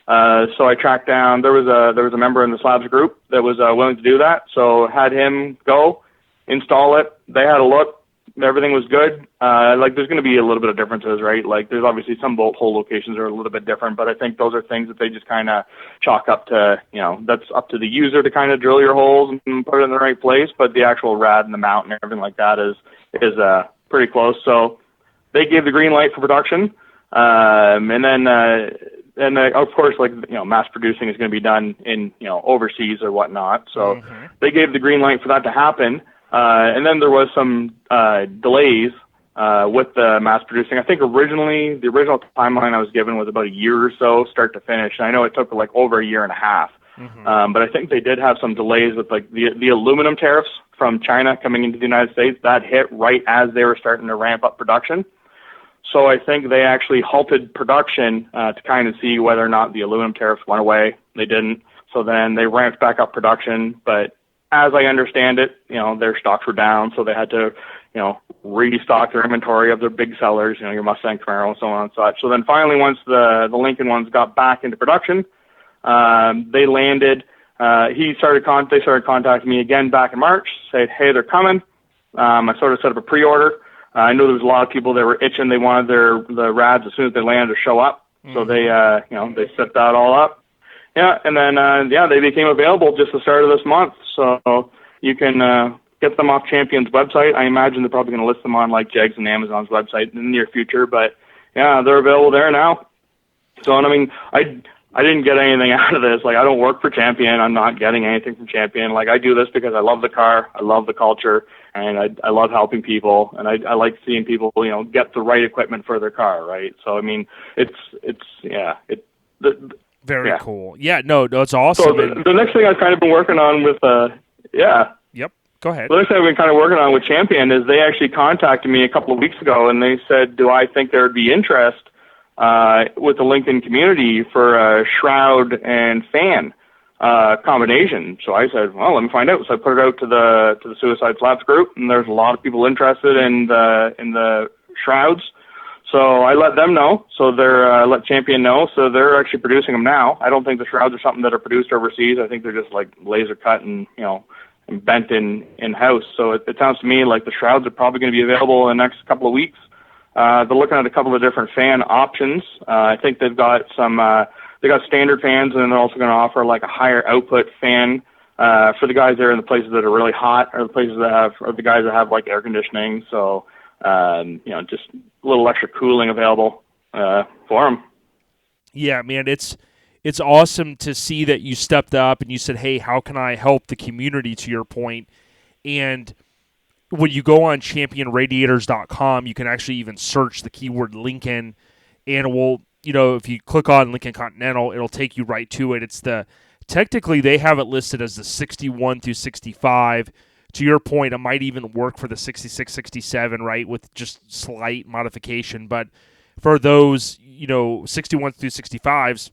So I tracked down, there was a member in the Slabs group that was willing to do that. So had him go, install it. They had a look. everything was good. Like there's going to be a little bit of differences, right? Like there's obviously some bolt hole locations are a little bit different, but I think those are things that they just kind of chalk up to, that's up to the user to kind of drill your holes and put it in the right place. But the actual rad and the mount and everything like that is pretty close. So they gave the green light for production. And then of course, like, mass producing is going to be done in, overseas or whatnot. So they gave the green light for that to happen. And then there was some delays with the mass producing. I think the original timeline I was given was about a year or so, start to finish. And I know it took like over a year and a half. But I think they did have some delays with like the aluminum tariffs from China coming into the United States. That hit right as they were starting to ramp up production. So I think they actually halted production to kind of see whether or not the aluminum tariffs went away. They didn't. So then they ramped back up production. But as I understand it, their stocks were down, so they had to, restock their inventory of their big sellers, your Mustang, Camaro, and so on and such. So then finally, once the Lincoln ones got back into production, they landed. They started contacting me again back in March, said, hey, they're coming. I sort of set up a pre-order. I know there was a lot of people that were itching. They wanted the rads as soon as they landed to show up. So they, they set that all up. Yeah, and then, they became available just the start of this month. So you can get them off Champion's website. I imagine they're probably going to list them on like Jegs and Amazon's website in the near future. But, yeah, they're available there now. So, and I mean, I didn't get anything out of this. Like, I don't work for Champion. I'm not getting anything from Champion. Like, I do this because I love the car. I love the culture. And I love helping people, and I like seeing people, get the right equipment for their car, right? So, I mean, very cool. Yeah, no, it's awesome. So the next thing I've kind of been working on with, Yep, go ahead. The next thing I've been kind of working on with Champion is they actually contacted me a couple of weeks ago, and they said, do I think there would be interest with the Lincoln community for a shroud and fan combination. So I said, well, let me find out. So I put it out to the Suicide Slats group, and there's a lot of people interested in the shrouds. So I let them know. So they're let Champion know. So they're actually producing them now. I don't think the shrouds are something that are produced overseas. I think they're just like laser cut and and bent in house. So it sounds to me like the shrouds are probably going to be available in the next couple of weeks. They're looking at a couple of different fan options. I think they've got some. They got standard fans, and then they're also going to offer like a higher output fan for the guys there in the places that are really hot, or the places that have, or the guys that have like air conditioning. So, just a little extra cooling available for them. Yeah, man, it's awesome to see that you stepped up and you said, hey, how can I help the community, to your point? And when you go on championradiators.com, you can actually even search the keyword Lincoln, and it will, if you click on Lincoln Continental, it'll take you right to it. Technically they have it listed as the 61 through 65. To your point, it might even work for the 66, 67, right, with just slight modification. But for those, 61 through 65s,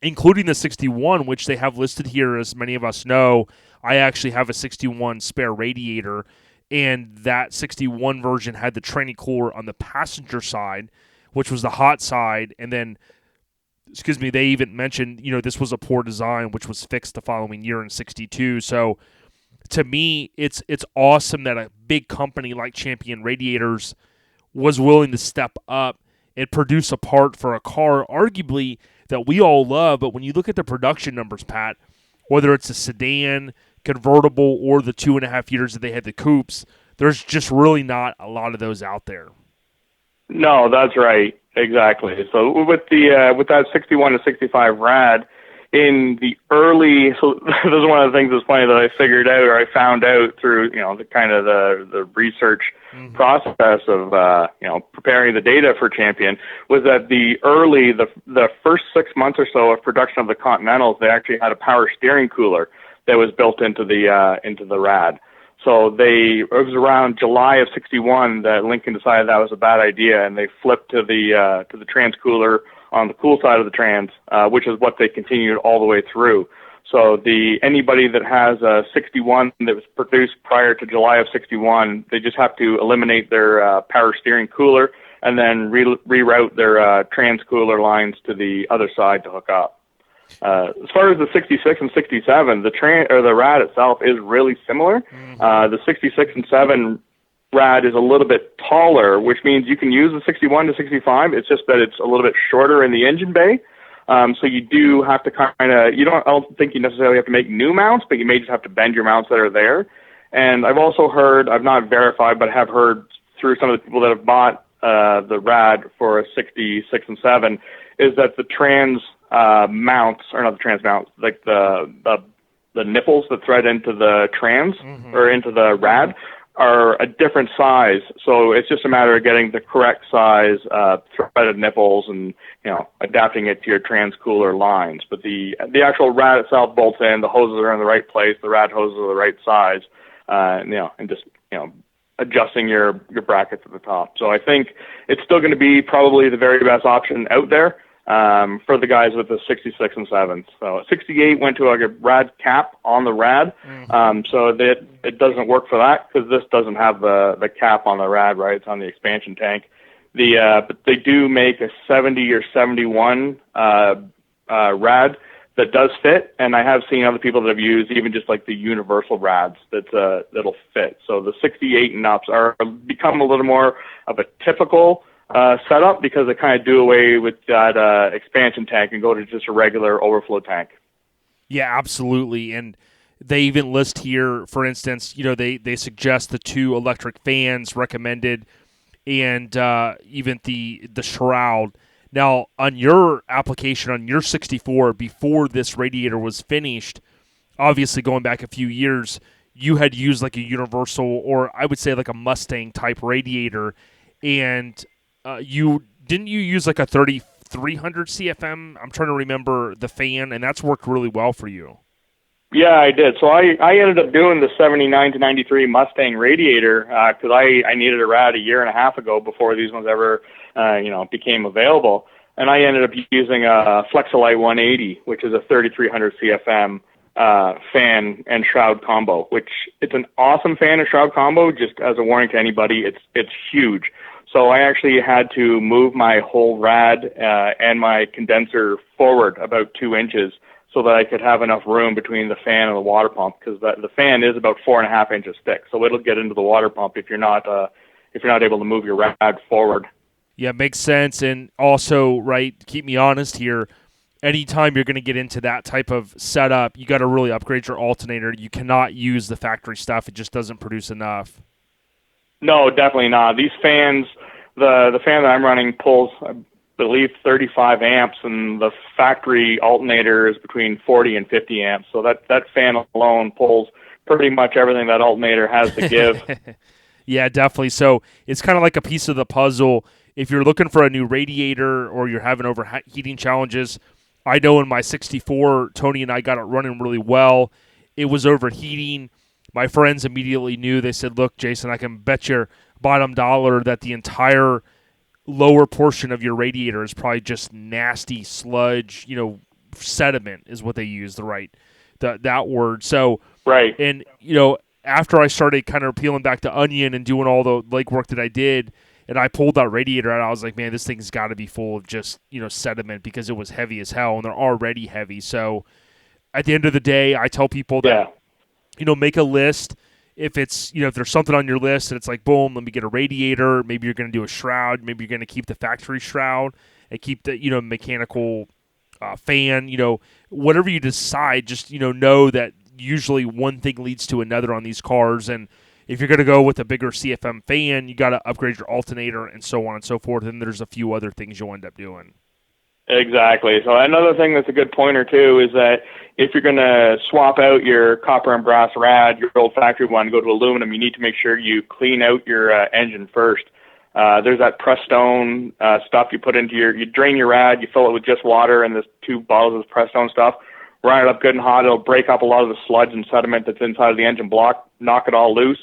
including the 61, which they have listed here, as many of us know, I actually have a 61 spare radiator, and that 61 version had the tranny cooler on the passenger side, which was the hot side, and then, they even mentioned, this was a poor design, which was fixed the following year in 62. So, to me, it's awesome that a big company like Champion Radiators was willing to step up and produce a part for a car, arguably, that we all love. But when you look at the production numbers, Pat, whether it's a sedan, convertible, or the 2.5 years that they had the coupes, there's just really not a lot of those out there. No, that's right. Exactly. So with that 61 to 65 rad, in the early, so this is one of the things that's funny that I figured out, or I found out through, the kind of the research process of, preparing the data for Champion, was that the first 6 months or so of production of the Continentals, they actually had a power steering cooler that was built into the rad. So it was around July of 61 that Lincoln decided that was a bad idea, and they flipped to the trans cooler on the cool side of the trans, which is what they continued all the way through. So anybody that has a 61 that was produced prior to July of 61, they just have to eliminate their power steering cooler and then reroute their trans cooler lines to the other side to hook up. As far as the 66 and 67, the rad itself is really similar. The 66 and 7 rad is a little bit taller, which means you can use the 61 to 65. It's just that it's a little bit shorter in the engine bay. So you do have to kind of, I don't think you necessarily have to make new mounts, but you may just have to bend your mounts that are there. And I've also heard, I've not verified, but have heard through some of the people that have bought the rad for a 66 and 7, is that the trans mounts, or not the trans mounts, like the nipples that thread into the trans or into the rad are a different size. So it's just a matter of getting the correct size threaded nipples and, adapting it to your trans-cooler lines. But the actual rad itself bolts in, the hoses are in the right place, the rad hoses are the right size, and just, adjusting your brackets at the top. So I think it's still going to be probably the very best option out there for the guys with the 66 and 7s. So 68 went to a rad cap on the rad, so that it doesn't work for that because this doesn't have the cap on the rad, right? It's on the expansion tank. But they do make a 70 or 71 rad that does fit, and I have seen other people that have used even just like the universal rads that'll fit. So the 68 and ups are become a little more of a typical setup because they kind of do away with that expansion tank and go to just a regular overflow tank. Yeah, absolutely. And they even list here, for instance, they suggest the 2 electric fans recommended and even the shroud. Now, on your application, on your 64, before this radiator was finished, obviously going back a few years, you had used like a universal, or I would say like a Mustang type radiator, and you use like a 3300 CFM? I'm trying to remember the fan, and that's worked really well for you. Yeah, I did. So I ended up doing the 79 to 93 Mustang radiator because I needed a rad a year and a half ago before these ones ever became available. And I ended up using a Flexolite 180, which is a 3300 CFM fan and shroud combo, which it's an awesome fan and shroud combo. Just as a warning to anybody, it's huge. So I actually had to move my whole rad and my condenser forward about 2 inches so that I could have enough room between the fan and the water pump, because the fan is about 4.5 inches thick, so it'll get into the water pump if you're not able to move your rad forward. Yeah, makes sense. And also, right, keep me honest here, anytime you're going to get into that type of setup, you got to really upgrade your alternator. You cannot use the factory stuff. It just doesn't produce enough. No, definitely not. These fans, the fan that I'm running pulls, I believe, 35 amps, and the factory alternator is between 40 and 50 amps. So that fan alone pulls pretty much everything that alternator has to give. Yeah, definitely. So it's kind of like a piece of the puzzle. If you're looking for a new radiator or you're having overheating challenges, I know in my 64, Tony and I got it running really well. It was overheating. My friends immediately knew. They said, look, Jason, I can bet your bottom dollar that the entire lower portion of your radiator is probably just nasty sludge, sediment is what they use, that word. So, right. And, after I started kind of peeling back the onion and doing all the legwork that I did, and I pulled that radiator out, I was like, man, this thing's got to be full of just, sediment, because it was heavy as hell, and they're already heavy. So at the end of the day, I tell people that, make a list. If it's, if there's something on your list and it's like, boom, let me get a radiator. Maybe you're going to do a shroud. Maybe you're going to keep the factory shroud and keep the, mechanical fan, whatever you decide, just, know that usually one thing leads to another on these cars. And if you're going to go with a bigger CFM fan, you got to upgrade your alternator and so on and so forth. And there's a few other things you'll end up doing. Exactly. So another thing that's a good pointer too is that if you're going to swap out your copper and brass rad, your old factory one, go to aluminum, you need to make sure you clean out your engine first. There's that pressed stone stuff you put into you drain your rad, you fill it with just water and there's 2 bottles of pressed stone stuff. Run it up good and hot. It'll break up a lot of the sludge and sediment that's inside of the engine block, knock it all loose.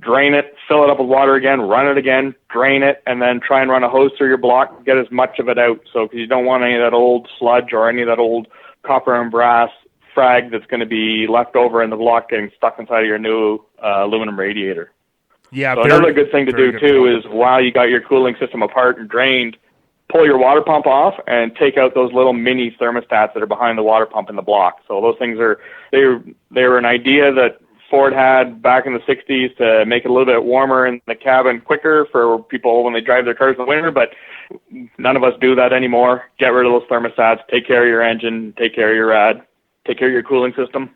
Drain it, fill it up with water again, run it again, drain it, and then try and run a hose through your block, get as much of it out. So, because you don't want any of that old sludge or any of that old copper and brass frag that's going to be left over in the block getting stuck inside of your new aluminum radiator. Yeah. So another good thing to do too is while you got your cooling system apart and drained, pull your water pump off and take out those little mini thermostats that are behind the water pump in the block. So those things they were an idea that Ford had back in the 60s to make it a little bit warmer in the cabin quicker for people when they drive their cars in the winter, but none of us do that anymore. Get rid of those thermostats, take care of your engine, take care of your rad, take care of your cooling system.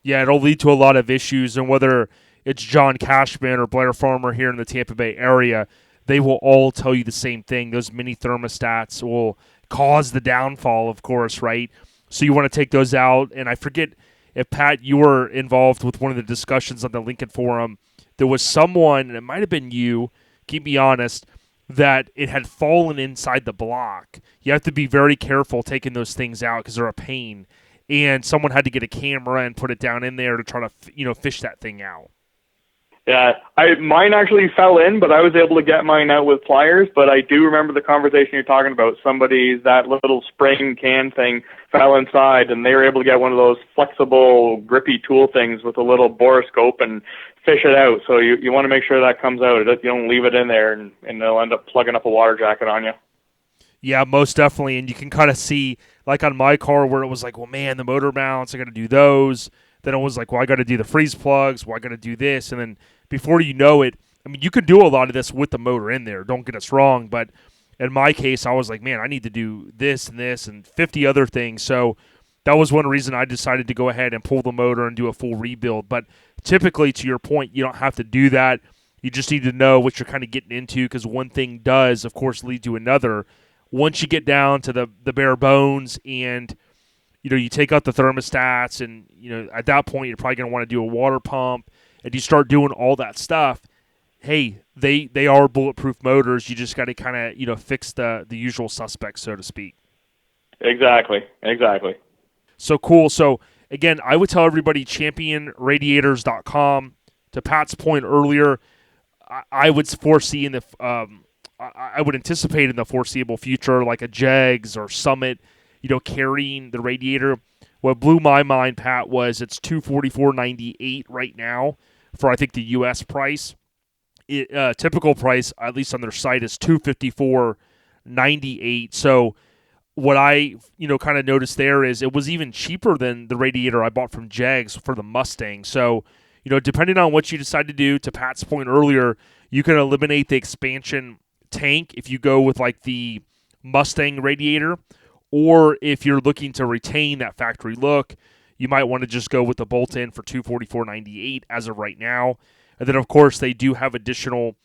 Yeah, it'll lead to a lot of issues, and whether it's John Cashman or Blair Farmer here in the Tampa Bay area, they will all tell you the same thing. Those mini thermostats will cause the downfall, of course, right? So you want to take those out, and I forget if, Pat, you were involved with one of the discussions on the Lincoln Forum. There was someone, and it might have been you, keep me honest, that it had fallen inside the block. You have to be very careful taking those things out because they're a pain. And someone had to get a camera and put it down in there to try to, fish that thing out. Yeah, mine actually fell in, but I was able to get mine out with pliers. But I do remember the conversation you're talking about. That little spring can thing fell inside, and they were able to get one of those flexible, grippy tool things with a little borescope and fish it out. So you want to make sure that comes out. You don't leave it in there, and they'll end up plugging up a water jacket on you. Yeah, most definitely. And you can kind of see, like on my car, where it was like, well, man, the motor mounts, I got to do those. Then it was like, well, I got to do the freeze plugs. Well, I got to do this. And then before you know it, I mean, you can do a lot of this with the motor in there. Don't get us wrong. But in my case, I was like, man, I need to do this and 50 other things. So that was one reason I decided to go ahead and pull the motor and do a full rebuild. But typically, to your point, you don't have to do that. You just need to know what you're kind of getting into, because one thing does, of course, lead to another. Once you get down to the bare bones and you take out the thermostats, and at that point you're probably going to want to do a water pump, and you start doing all that stuff. Hey, they are bulletproof motors. You just got to kind of fix the usual suspects, so to speak. Exactly. So cool. So again, I would tell everybody championradiators.com. To Pat's point earlier, I would foresee I would anticipate in the foreseeable future, like a Jegs or Summit, carrying the radiator. What blew my mind, Pat, was it's $244.98 right now for, I think, the U.S. price. Typical price, at least on their site, is $254.98. So what I, kind of noticed there is it was even cheaper than the radiator I bought from Jegs for the Mustang. So, depending on what you decide to do, to Pat's point earlier, you can eliminate the expansion tank if you go with like the Mustang radiator, or if you're looking to retain that factory look, you might want to just go with the bolt-in for $244.98 as of right now. And then, of course, they do have additional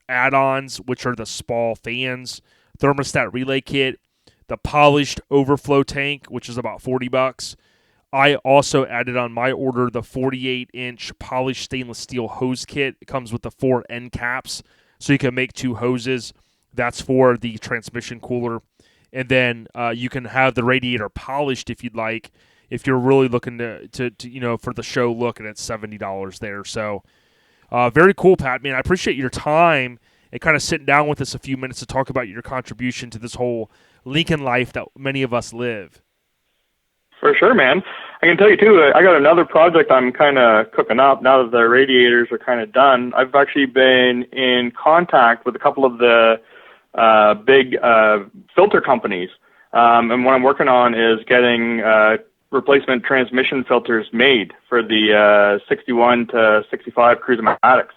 add-ons, which are the Spall fans, thermostat relay kit, the polished overflow tank, which is about $40. I also added on my order the 48-inch polished stainless steel hose kit. It comes with the 4 end caps, so you can make 2 hoses. That's for the transmission cooler. And then you can have the radiator polished if you'd like, if you're really looking to for the show look, and it's $70 there. So very cool, Pat. Man, I appreciate your time and kind of sitting down with us a few minutes to talk about your contribution to this whole Lincoln life that many of us live. For sure, man. I can tell you, too, I got another project I'm kind of cooking up now that the radiators are kind of done. I've actually been in contact with a couple of the big filter companies. And what I'm working on is getting replacement transmission filters made for the 61 to 65 Cruise-O-Matics.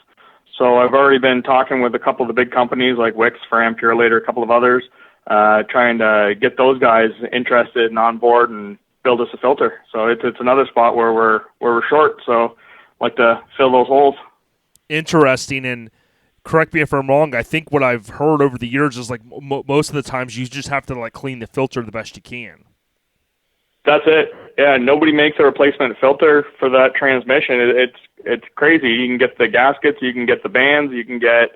So I've already been talking with a couple of the big companies like Wix, Fram, Purolator, a couple of others, trying to get those guys interested and on board and build us a filter. So it's another spot where we're short. So I'd like to fill those holes. Interesting. And correct me if I'm wrong, I think what I've heard over the years is like most of the times you just have to like clean the filter the best you can. That's it. Yeah, nobody makes a replacement filter for that transmission. It's crazy. You can get the gaskets, you can get the bands, you can get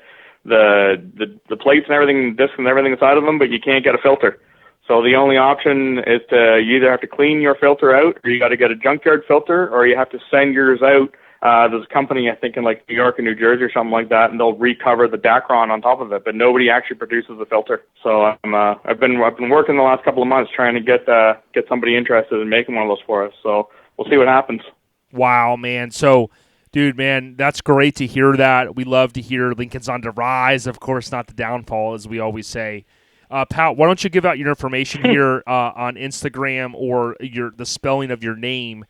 the plates and everything, discs and everything inside of them, but you can't get a filter. So the only option is to you either have to clean your filter out, or you got to get a junkyard filter, or you have to send yours out. There's a company, I think, in like New York or New Jersey or something like that, and they'll recover the Dacron on top of it. But nobody actually produces a filter. So I've been working the last couple of months trying to get somebody interested in making one of those for us. So we'll see what happens. Wow, man. So, dude, man, that's great to hear that. We love to hear Lincoln's on the rise, of course, not the downfall, as we always say. Pat, why don't you give out your information here on Instagram, or the spelling of your name,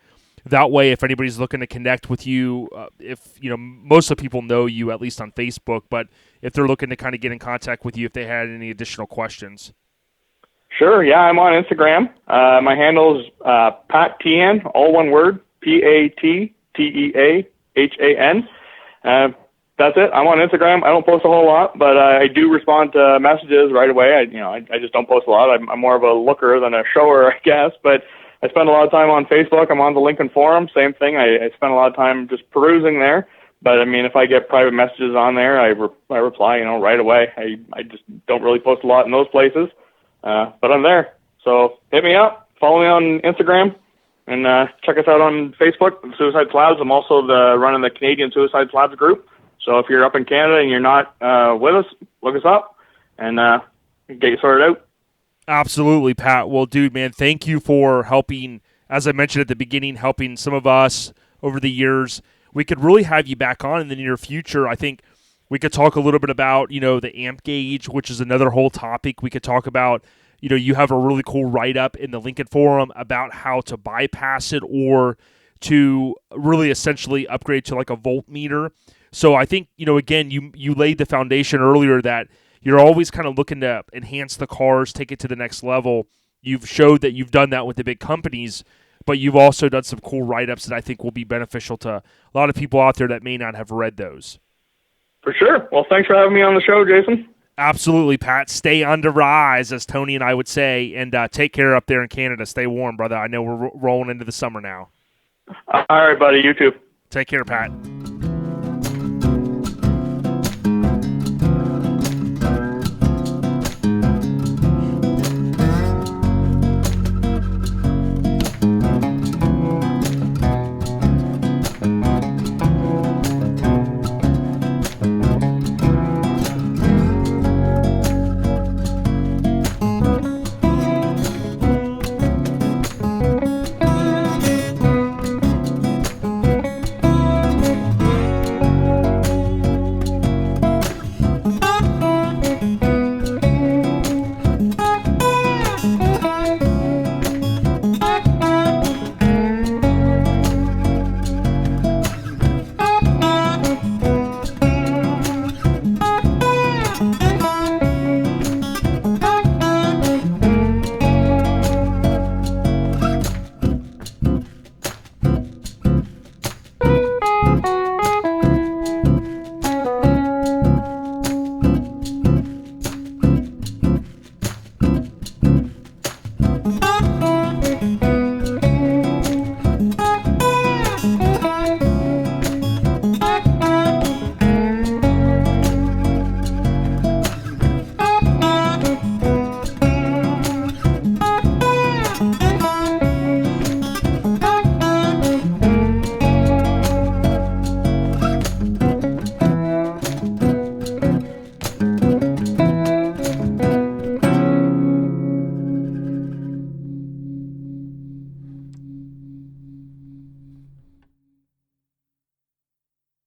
That way, if anybody's looking to connect with you, if most of the people know you at least on Facebook, but if they're looking to kind of get in contact with you, if they had any additional questions. Sure, yeah, I'm on Instagram. My handle is Pat Teahan, all one word, PATTEAHAN. That's it. I'm on Instagram. I don't post a whole lot, but I do respond to messages right away. I just don't post a lot. I'm more of a looker than a shower, I guess. But I spend a lot of time on Facebook. I'm on the Lincoln forum. Same thing. I spend a lot of time just perusing there. But I mean, if I get private messages on there, I reply, right away. I just don't really post a lot in those places. But I'm there. So hit me up, follow me on Instagram, and check us out on Facebook, Suicide Slabs. I'm also running the Canadian Suicide Slabs group. So if you're up in Canada and you're not with us, look us up and get you sorted out. Absolutely, Pat. Well, dude, man, thank you for helping, as I mentioned at the beginning, helping some of us over the years. We could really have you back on in the near future. I think we could talk a little bit about, the amp gauge, which is another whole topic. We could talk about, you have a really cool write-up in the Lincoln Forum about how to bypass it or to really essentially upgrade to like a voltmeter. So I think, again, you laid the foundation earlier that you're always kind of looking to enhance the cars, take it to the next level. You've showed that you've done that with the big companies, but you've also done some cool write-ups that I think will be beneficial to a lot of people out there that may not have read those. For sure. Well, thanks for having me on the show, Jason. Absolutely, Pat. Stay on the rise, as Tony and I would say, and take care up there in Canada. Stay warm, brother. I know we're rolling into the summer now. All right, buddy. You too. Take care, Pat.